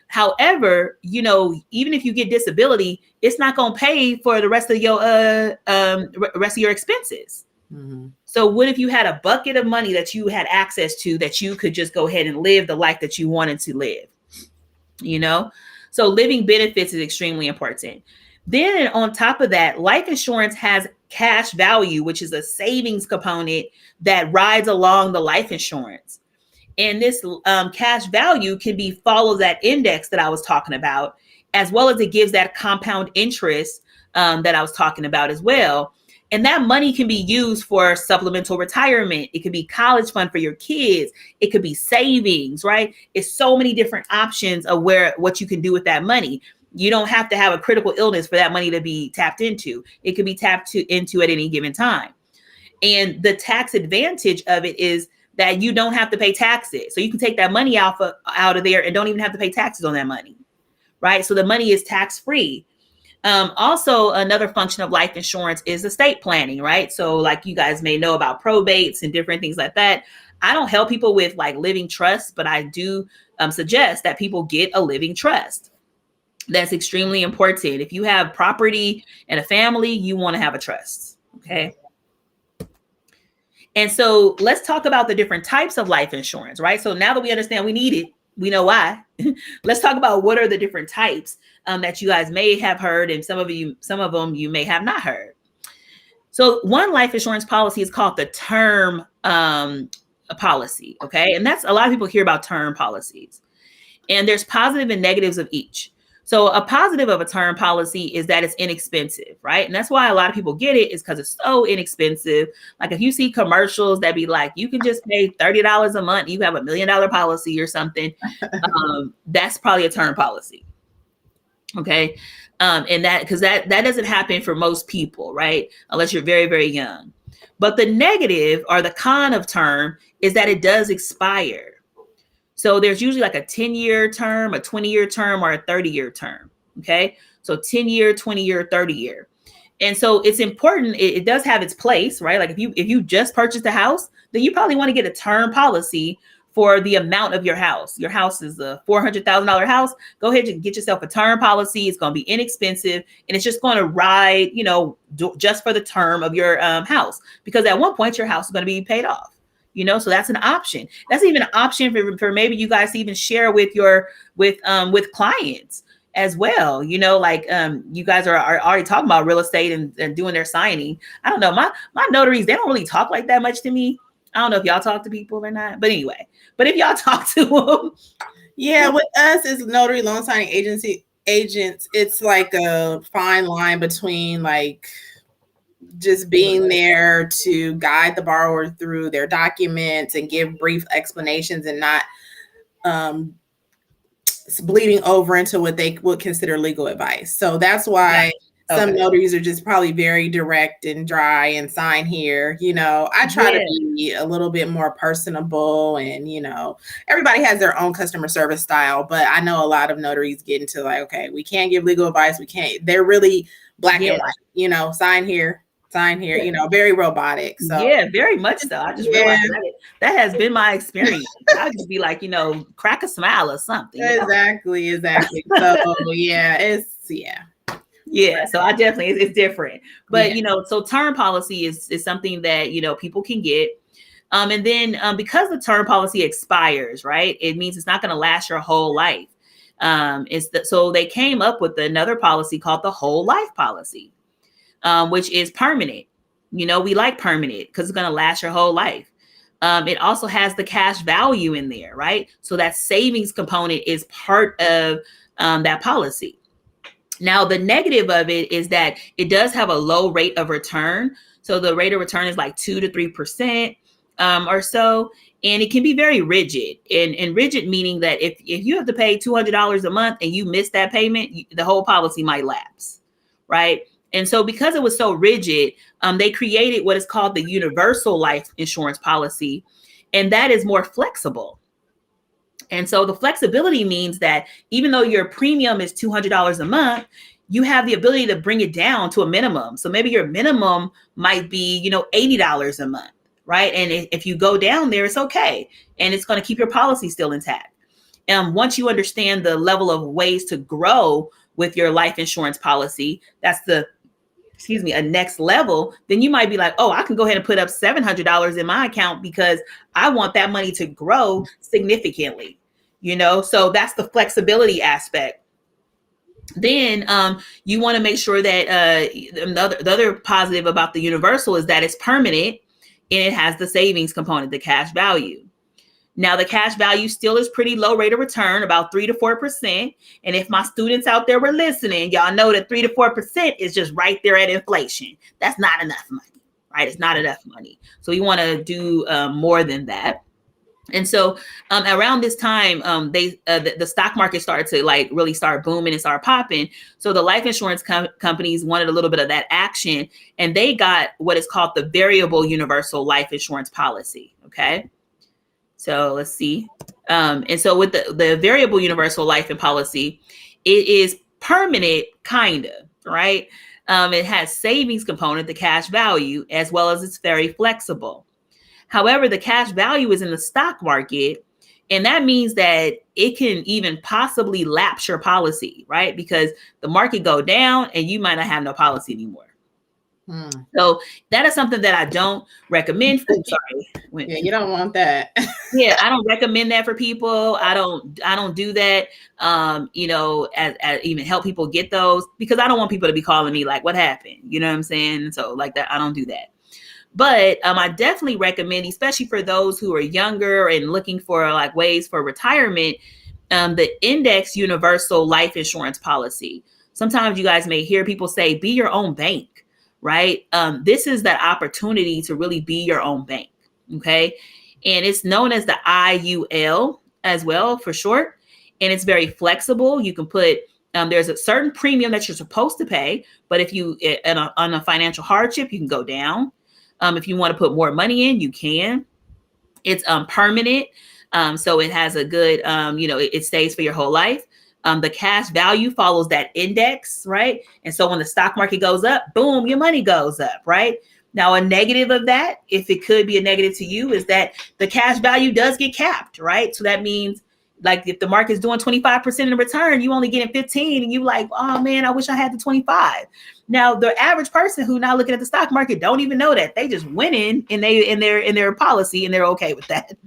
However, even if you get disability, it's not going to pay for the rest of your expenses. Mm-hmm. So what if you had a bucket of money that you had access to, that you could just go ahead and live the life that you wanted to live? So living benefits is extremely important. Then on top of that, life insurance has cash value, which is a savings component that rides along the life insurance. And this cash value can follow that index that I was talking about, as well as it gives that compound interest that I was talking about as well. And that money can be used for supplemental retirement. It could be college fund for your kids. It could be savings, right? It's so many different options of what you can do with that money. You don't have to have a critical illness for that money to be tapped into. It could be tapped into at any given time. And the tax advantage of it is that you don't have to pay taxes. So you can take that money out of there and don't even have to pay taxes on that money, right? So the money is tax-free. Also, another function of life insurance is estate planning, right? So like you guys may know about probates and different things like that. I don't help people with like living trusts, but I do suggest that people get a living trust. That's extremely important. If you have property and a family, you want to have a trust, okay? And so let's talk about the different types of life insurance, right? So now that we understand we need it, we know why. Let's talk about what are the different types that you guys may have heard, and some of them you may have not heard. So one life insurance policy is called the term policy, okay? And that's, a lot of people hear about term policies, and there's positive and negatives of each. So a positive of a term policy is that it's inexpensive, right? And that's why a lot of people get it, is because it's so inexpensive. Like if you see commercials that be like, you can just pay $30 a month, you have $1 million policy or something, that's probably a term policy. Okay. And because that doesn't happen for most people, right? Unless you're very, very young. But the negative, or the con of term, is that it does expire. So there's usually like a 10-year term, a 20-year term, or a 30-year term. Okay. So 10-year, 20-year, 30-year. And so it's important. It does have its place, right? Like if you just purchased a house, then you probably want to get a term policy for the amount of your house. Your house is a $400,000 house. Go ahead and get yourself a term policy. It's going to be inexpensive, and it's just going to ride, just for the term of your house, because at one point your house is going to be paid off. So that's an option. That's even an option for maybe you guys to even share with clients as well. You guys are already talking about real estate and doing their signing. I don't know. My notaries, they don't really talk like that much to me. I don't know if y'all talk to people or not, but anyway, if y'all talk to them. Yeah, with us as notary loan signing agents, it's like a fine line between like just being there to guide the borrower through their documents and give brief explanations, and not bleeding over into what they would consider legal advice. So that's why some notaries are just probably very direct and dry and sign here. I try to be a little bit more personable, and everybody has their own customer service style, but I know a lot of notaries get into like, okay, we can't give legal advice. We can't. They're really black and white, sign here, very robotic. So yeah, very much so. I just realized that has been my experience. I'll just be like, crack a smile or something. Exactly. So yeah. So I definitely, it's different, but so term policy is something that people can get, and then because the term policy expires, right, it means it's not going to last your whole life. So they came up with another policy called the whole life policy, which is permanent. We like permanent because it's going to last your whole life. It also has the cash value in there, right? So that savings component is part of that policy. Now, the negative of it is that it does have a low rate of return. So the rate of return is like 2 to 3% or so. And it can be very rigid, and rigid meaning that if you have to pay $200 a month and you miss that payment, the whole policy might lapse, right? And so because it was so rigid, they created what is called the universal life insurance policy. And that is more flexible. And so the flexibility means that even though your premium is $200 a month, you have the ability to bring it down to a minimum. So maybe your minimum might be, $80 a month, right? And if you go down there, it's okay. And it's going to keep your policy still intact. And once you understand the level of ways to grow with your life insurance policy, that's a next level, then you might be like, oh, I can go ahead and put up $700 in my account because I want that money to grow significantly, so that's the flexibility aspect. Then you want to make sure that the other positive about the universal is that it's permanent and it has the savings component, the cash value. Now, the cash value still is pretty low rate of return, about 3 to 4%. And if my students out there were listening, y'all know that 3 to 4% is just right there at inflation. That's not enough money, right? It's not enough money. So we want to do more than that. And so around this time, the stock market started to really start booming and start popping. So the life insurance companies wanted a little bit of that action, and they got what is called the variable universal life insurance policy. Okay. So let's see. And so with the variable universal life and policy, it is permanent, kind of, right? It has savings component, the cash value, as well as it's very flexible. However, the cash value is in the stock market, and that means that it can even possibly lapse your policy, right? Because the market go down and you might not have no policy anymore. So that is something that I don't recommend. Yeah, you don't want that. Yeah, I don't recommend that for people. I don't do that. As even help people get those, because I don't want people to be calling me like, what happened? You know what I'm saying? So like that, I don't do that. But I definitely recommend, especially for those who are younger and looking for like ways for retirement, the index universal life insurance policy. Sometimes you guys may hear people say, be your own bank, right? This is that opportunity to really be your own bank. Okay. And it's known as the IUL as well for short. And it's very flexible. You can put, there's a certain premium that you're supposed to pay, but if you on a financial hardship, you can go down. If you want to put more money in, you can. It's permanent. So it has a good, it stays for your whole life. The cash value follows that index, right? And so when the stock market goes up, boom, your money goes up, right? Now, a negative of that, if it could be a negative to you, is that the cash value does get capped, right? So that means like if the market is doing 25% in return, you only getting 15 and you like, oh man, I wish I had the 25. Now, the average person who not looking at the stock market don't even know that. They just winning in their policy and they're okay with that,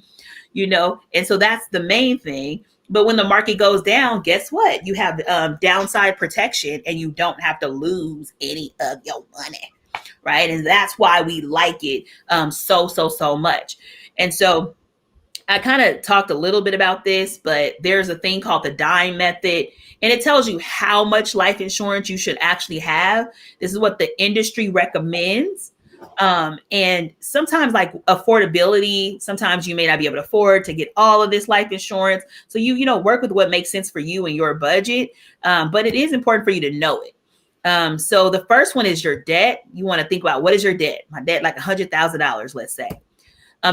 And so that's the main thing. But when the market goes down, guess what? You have downside protection and you don't have to lose any of your money, right? And that's why we like it so much. And so I kind of talked a little bit about this, but there's a thing called the dime method, and it tells you how much life insurance you should actually have. This is what the industry recommends. And sometimes like affordability, sometimes you may not be able to afford to get all of this life insurance. So you work with what makes sense for you and your budget. But it is important for you to know it. So the first one is your debt. You want to think about, what is your debt? My debt, like $100,000, let's say.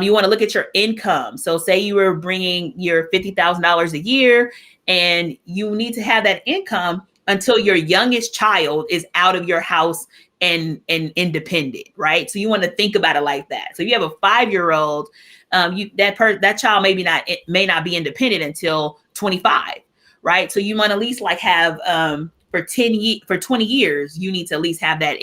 You want to look at your income. So say you were bringing your $50,000 a year and you need to have that income until your youngest child is out of your house and independent, right? So you want to think about it like that. So you have a 5-year-old, that child may not be independent until 25, right? So you want to at least like have for 20 years, you need to at least have that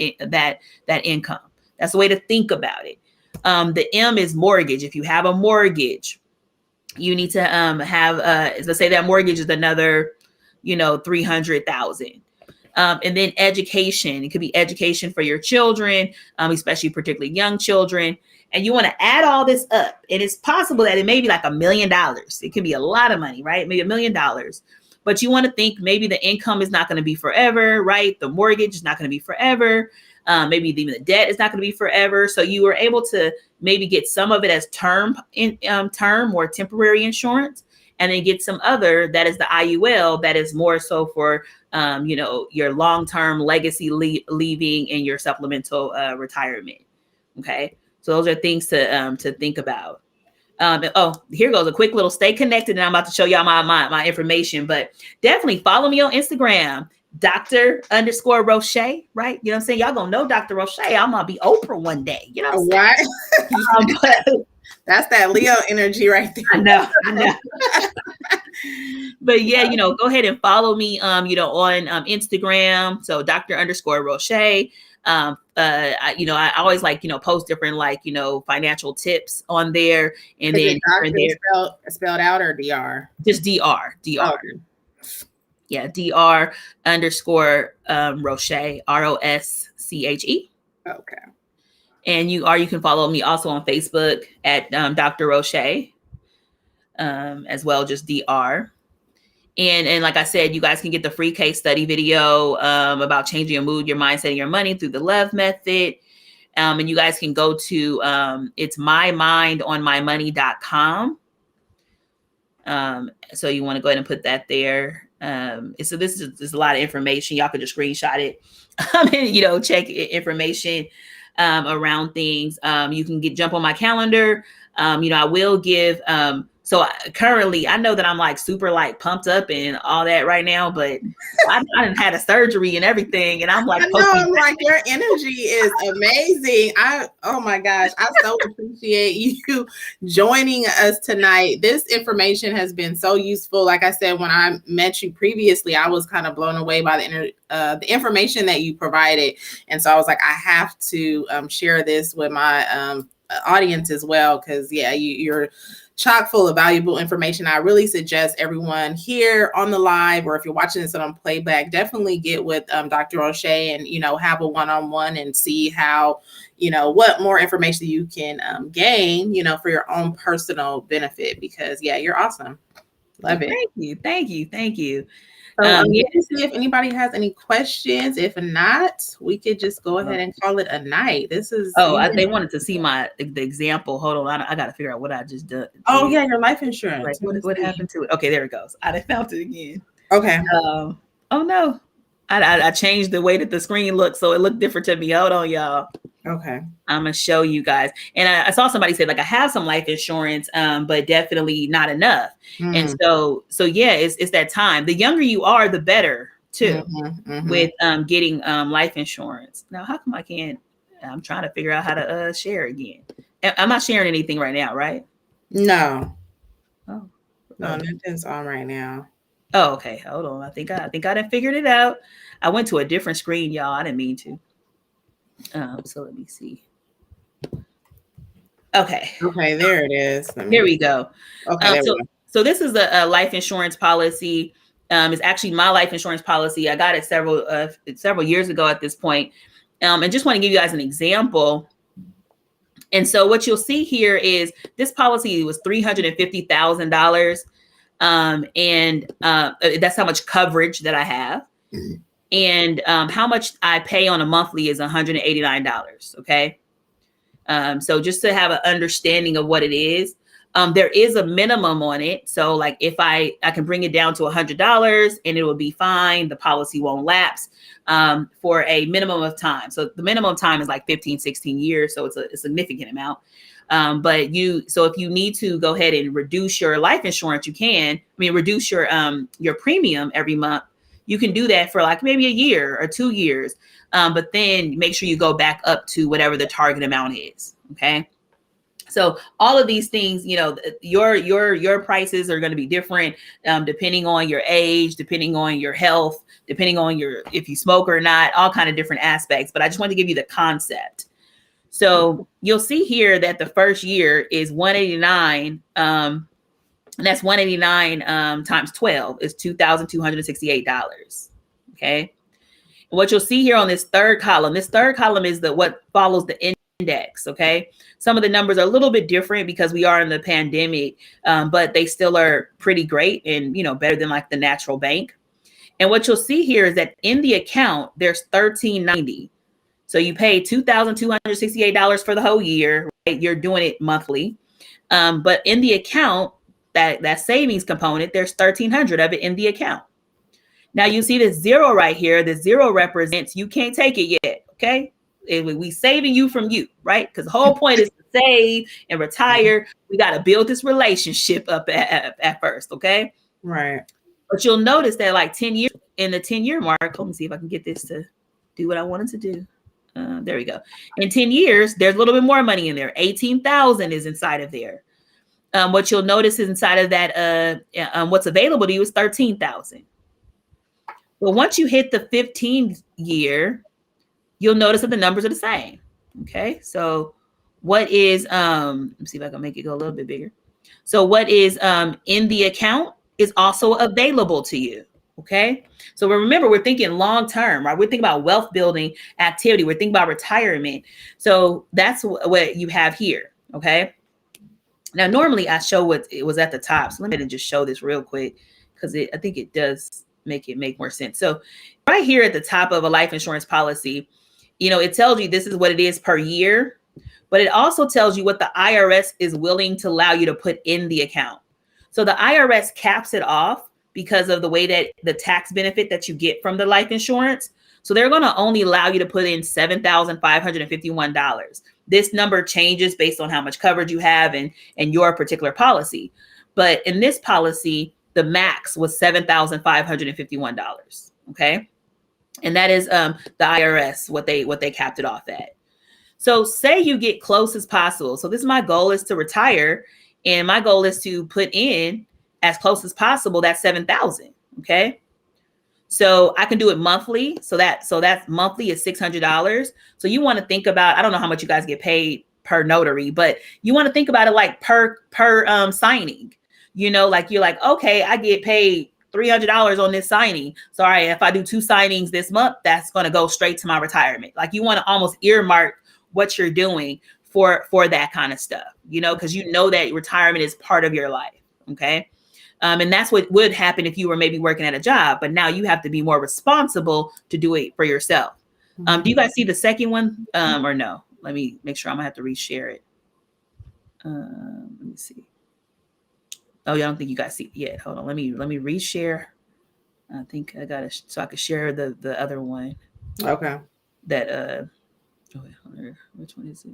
income. That's the way to think about it. The M is mortgage. If you have a mortgage, you need to have, let's say that mortgage is another, $300,000. And then education. It could be education for your children, especially particularly young children. And you want to add all this up. And it's possible that it may be like $1 million. It can be a lot of money, right? Maybe $1 million. But you want to think maybe the income is not going to be forever, right? The mortgage is not going to be forever. Maybe even the debt is not going to be forever. So you were able to maybe get some of it as term or temporary insurance. and then get some other that is the IUL that is more so for your long-term legacy leaving and your supplemental retirement. Okay, so those are things to think about. Here goes a quick little stay connected, and I'm about to show y'all my information, but definitely follow me on Instagram, Dr_Rosche, right? You know what I'm saying? Y'all gonna know Dr. Rosche. I'm gonna be Oprah one day. You know what I'm saying? But that's that Leo energy right there. I know. But yeah, go ahead and follow me, on Instagram. So Dr_Rosche. I always post different financial tips on there, and then spelled out or DR? Just DR. Oh. Yeah, Dr_Rosche, Rosche. Okay. And you can follow me also on Facebook at Dr. Rosche, as well, just DR. And like I said, you guys can get the free case study video about changing your mood, your mindset, and your money through the love method. And you guys can go to it's mymindonmymoney.com. So you want to go ahead and put that there. So this is a lot of information. Y'all could just screenshot it and check information around things. You can jump on my calendar. I will give so currently I know that I'm super pumped up and all that right now, but I done had a surgery and everything, and I'm your energy is amazing. Oh my gosh, I so appreciate you joining us tonight. This information has been so useful. Like I said, when I met you previously, I was kind of blown away by the information that you provided, and so I was like, I have to share this with my audience as well, because you're chock full of valuable information. I really suggest everyone here on the live, or if you're watching this on playback, definitely get with Dr. Rosche and have a one-on-one and see how what more information you can gain for your own personal benefit, because you're awesome. Love it. Thank you. So let me see if anybody has any questions. If not, we could just go ahead and call it a night. This is they wanted to see the example. Hold on, I got to figure out what I just did. Oh yeah, your life insurance. What happened to it? Okay, there it goes. I found it again. Okay. Oh no, I changed the way that the screen looked, so it looked different to me. Hold on, y'all. Okay. I'm gonna show you guys. And I saw somebody say I have some life insurance, but definitely not enough. And so it's that time. The younger you are, the better too, with getting life insurance. Now, how come I can't? I'm trying to figure out how to share again. I'm not sharing anything right now, right? No. Oh no, nothing's on right now. Oh, okay. Hold on. I think I done figured it out. I went to a different screen, y'all. I didn't mean to. So let me see. Okay, there it is. There we go. Okay, so this is a life insurance policy. It's actually my life insurance policy. I got it several years ago at this point. And just want to give you guys an example. And so what you'll see here is this policy was $350,000. And that's how much coverage that I have. And how much I pay on a monthly is $189. Okay. So just to have an understanding of what it is, there is a minimum on it. So if I can bring it down to $100 and it will be fine. The policy won't lapse for a minimum of time. So the minimum time is 15, 16 years. So it's a significant amount. But if you need to go ahead and reduce your life insurance, you can. Reduce your premium every month. You can do that for maybe a year or 2 years. But then make sure you go back up to whatever the target amount is. Okay. So all of these things, your prices are going to be different depending on your age, depending on your health, depending on if you smoke or not, all kind of different aspects. But I just wanted to give you the concept. So you'll see here that the first year is $189. And that's $189 times 12 is $2,268. Okay. And what you'll see here on this third column is what follows the index. Okay. Some of the numbers are a little bit different because we are in the pandemic, but they still are pretty great and, better than the natural bank. And what you'll see here is that in the account, there's $1,390. So you pay $2,268 for the whole year, right? You're doing it monthly. But in the account, that savings component, there's 1,300 of it in the account. Now you see this zero right here. The zero represents you can't take it yet. Okay. We saving you from you, right? Because the whole point is to save and retire. We got to build this relationship up at first. Okay. Right. But you'll notice that like 10 years in the 10-year mark, let me see if I can get this to do what I wanted to do. There we go. In 10 years, there's a little bit more money in there. 18,000 is inside of there. What you'll notice is inside of that, what's available to you is 13,000. But once you hit the 15 year, you'll notice that the numbers are the same. Okay. So what is, let me see if I can make it go a little bit bigger. So what is in the account is also available to you. Okay. So remember, we're thinking long-term, right? We're thinking about wealth building activity. We're thinking about retirement. So that's what you have here. Okay. Now, normally I show what it was at the top. So let me just show this real quick because I think it does make more sense. So right here at the top of a life insurance policy, it tells you this is what it is per year, but it also tells you what the IRS is willing to allow you to put in the account. So the IRS caps it off because of the way that the tax benefit that you get from the life insurance. So they're going to only allow you to put in $7,551. This number changes based on how much coverage you have and your particular policy. But in this policy, the max was $7,551. Okay. And that is the IRS, what they capped it off at. So say you get close as possible. So this is my goal is to retire. And my goal is to put in as close as possible that 7,000. Okay. So I can do it monthly. So that's monthly is $600. So you want to think about, I don't know how much you guys get paid per notary, but you want to think about it like per signing. Like you're like, okay, I get paid $300 on this signing. So all right, if I do 2 signings this month, that's going to go straight to my retirement. Like you want to almost earmark what you're doing for that kind of stuff, because that retirement is part of your life. Okay. And that's what would happen if you were maybe working at a job, but now you have to be more responsible to do it for yourself. Do you guys see the second one or no? Let me make sure I'm gonna have to reshare it. Let me see. Oh, I don't think you guys see it yet. Hold on. Let me reshare. I think I got it so I could share the other one. Okay. That which one is it?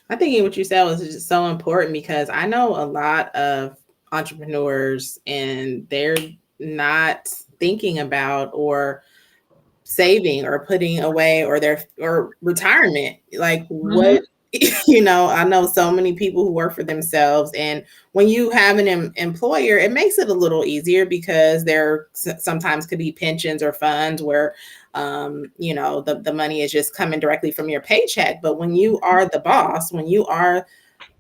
I think what you said was just so important because I know a lot of entrepreneurs and they're not thinking about or saving or putting away or retirement. Like what, I know so many people who work for themselves, and when you have an employer, it makes it a little easier because there sometimes could be pensions or funds where the money is just coming directly from your paycheck. But when you are the boss, when you are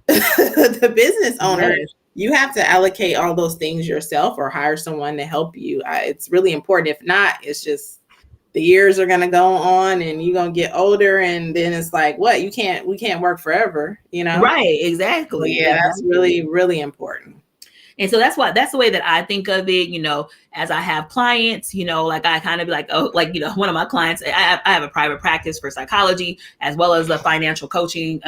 the business owner, right, you have to allocate all those things yourself or hire someone to help you. It's really important. If not, it's just the years are going to go on and you're going to get older. And then it's like, what? We can't work forever, Right. Exactly. So, yeah, exactly. That's really, really important. And so that's the way that I think of it, as I have clients, like I kind of be like, oh, like, one of my clients, I have a private practice for psychology as well as a financial coaching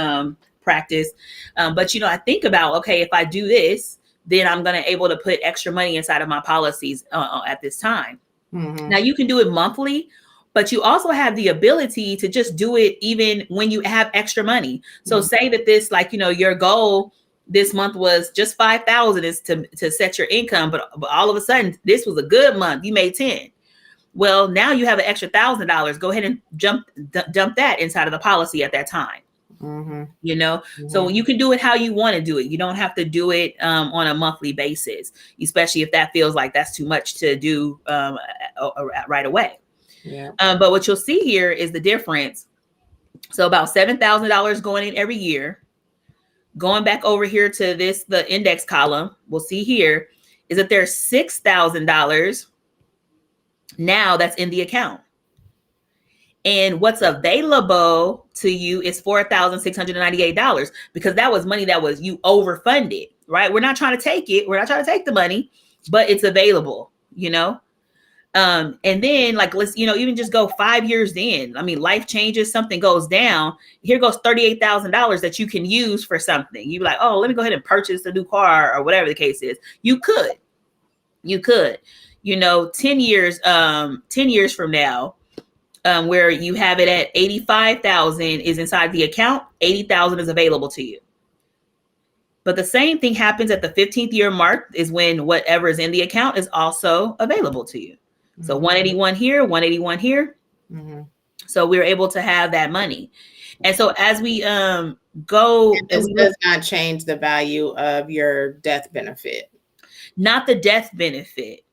practice. But, I think about, okay, if I do this, then I'm going to able to put extra money inside of my policies at this time. Mm-hmm. Now you can do it monthly, but you also have the ability to just do it even when you have extra money. So say that this, like, your goal this month was just 5,000 is to set your income, but all of a sudden this was a good month. You made 10. Well, now you have an extra $1,000. Go ahead and dump that inside of the policy at that time. Mm-hmm. So you can do it how you want to do it. You don't have to do it on a monthly basis, especially if that feels like that's too much to do right away. Yeah. But what you'll see here is the difference. So about $7,000 going in every year. Going back over here to the index column, we'll see here is that there's $6,000 now that's in the account. And what's available to you is $4,698 because that was money that was you overfunded, right? We're not trying to take it. We're not trying to take the money, but it's available, And then like, let's, even just go 5 years in. I mean, life changes, something goes down. Here goes $38,000 that you can use for something. You be like, oh, let me go ahead and purchase a new car or whatever the case is. You could, 10 years from now, where you have it at 85,000 is inside the account, 80,000 is available to you. But the same thing happens at the 15th year mark is when whatever is in the account is also available to you. Mm-hmm. So 181 here, 181 here. Mm-hmm. So we're able to have that money. And so as we go, this does not change the value of your death benefit. Not the death benefit.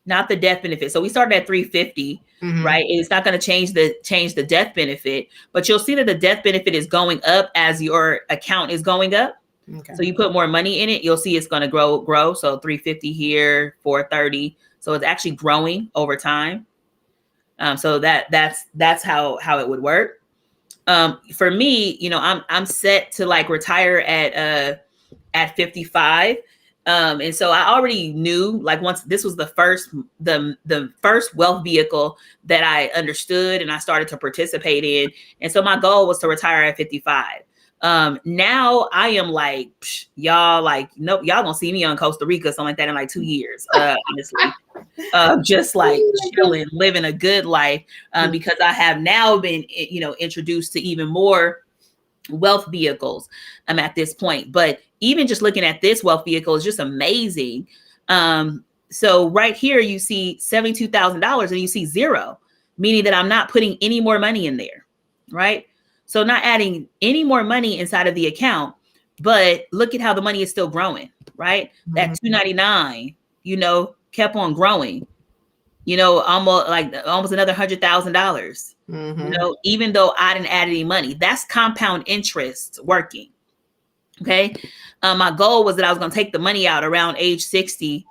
So we started at 350, mm-hmm. right? And it's not going to change the death benefit, but you'll see that the death benefit is going up as your account is going up. Okay. So you put more money in it, you'll see it's going to grow. So 350 here, 430. So it's actually growing over time. So that's how it would work. For me, I'm set to like retire at 55. And so I already knew, like, once this was the first wealth vehicle that I understood and I started to participate in. And so my goal was to retire at 55. Now I am like, y'all, like, nope, y'all gonna see me on Costa Rica, something like that in like 2 years, honestly. Just like chilling, living a good life, because I have now been, introduced to even more wealth vehicles at this point. But even just looking at this wealth vehicle is just amazing. So right here you see $72,000 and you see zero, meaning that I'm not putting any more money in there, right? So not adding any more money inside of the account, but look at how the money is still growing, right? Mm-hmm. That 299, kept on growing, almost another $100,000. Mm-hmm. Even though I didn't add any money, that's compound interest working. Okay. My goal was that I was going to take the money out around age 60,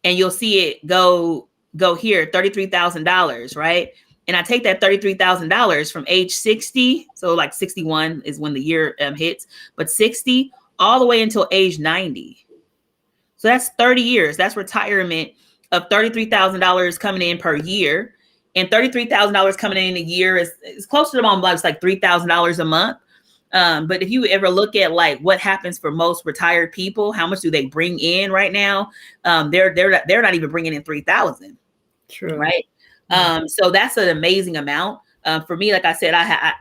and you'll see it go here, $33,000. Right. And I take that $33,000 from age 60. So like 61 is when the year hits, but 60 all the way until age 90. So that's 30 years. That's retirement of $33,000 coming in per year. And $33,000 coming in a year is close to the moment, it's like $3,000 a month. But if you ever look at like what happens for most retired people, how much do they bring in right now? They're not even bringing in 3,000. True. Right. Mm-hmm. So that's an amazing amount. For me, like I said, I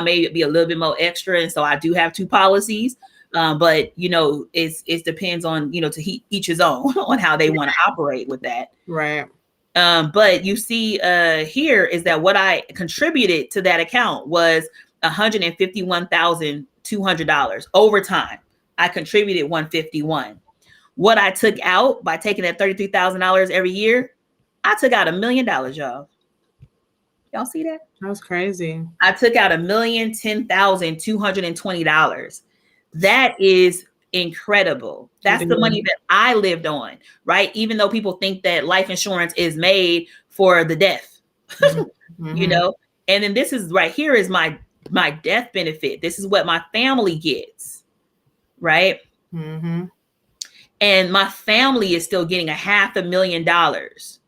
may be a little bit more extra, and so I do have 2 policies. But it depends on to each his own on how they want to operate with that. Right. But you see here is that what I contributed to that account was $151,200 over time. I contributed $151,000. What I took out by taking that $33,000 every year, I took out $1 million, y'all. Y'all see that? That was crazy. I took out $1,010,220. That is incredible. That's the money that I lived on, right? Even though people think that life insurance is made for the death, mm-hmm. And then this is right here is my death benefit. This is what my family gets, right? Mm-hmm. And my family is still getting $500,000.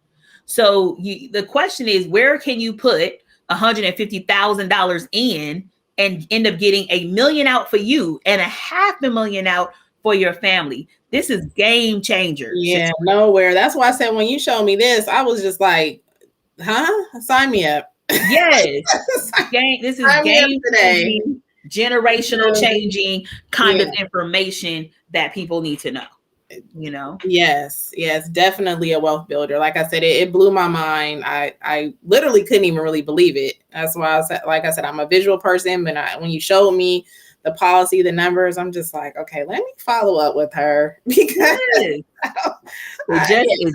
So the question is, where can you put $150,000 in and end up getting $1 million out for you and $500,000 out for your family? This is game changer. Yeah, nowhere. That's why I said when you showed me this, I was just like, huh? Sign me up. Yes. This is game changing, generational changing kind of information that people need to know. Yes, definitely a wealth builder. Like I said, it blew my mind. I literally couldn't even really believe it. That's why I said, like I said, I'm a visual person, but when you showed me the policy, the numbers, I'm just like, okay, let me follow up with her because it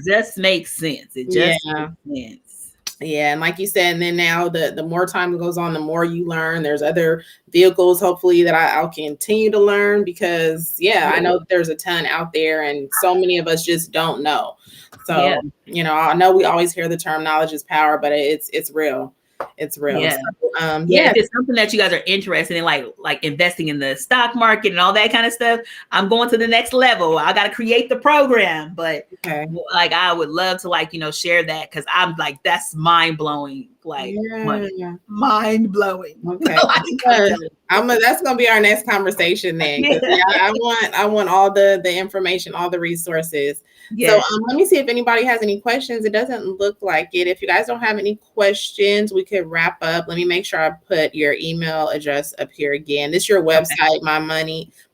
just makes sense. It just makes sense. Yeah, and like you said, and then now the more time goes on, the more you learn. There's other vehicles, hopefully, that I'll continue to learn because, I know there's a ton out there, and so many of us just don't know. So, I know we always hear the term knowledge is power, but it's real. It's real. Yeah. So, yeah, if it's something that you guys are interested in, like investing in the stock market and all that kind of stuff, I'm going to the next level. I got to create the program, but like I would love to, like, share that, because I'm like, that's mind blowing, like mind blowing. Okay, that's gonna be our next conversation then. I want all the information, all the resources. So let me see if anybody has any questions. It doesn't look like it. If you guys don't have any questions, we could wrap up. Let me make sure I put your email address up here again. This is your website,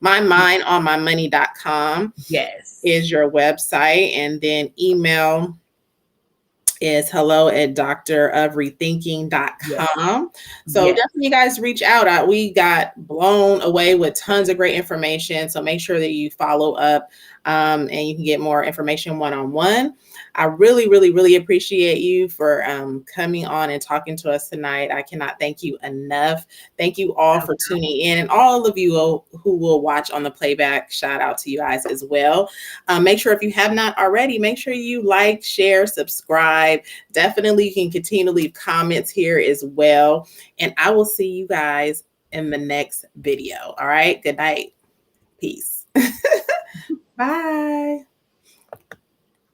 mymindonmymoney.com. Yes, is your website, and then email is hello@drofrethinking.com. So definitely you guys reach out. We got blown away with tons of great information. So make sure that you follow up, and you can get more information one-on-one. I really, really, really appreciate you for coming on and talking to us tonight. I cannot thank you enough. Thank you all for tuning in, and all of you who will watch on the playback. Shout out to you guys as well. Make sure, if you have not already, make sure you like, share, subscribe. Definitely you can continue to leave comments here as well. And I will see you guys in the next video. All right. Good night. Peace. Bye.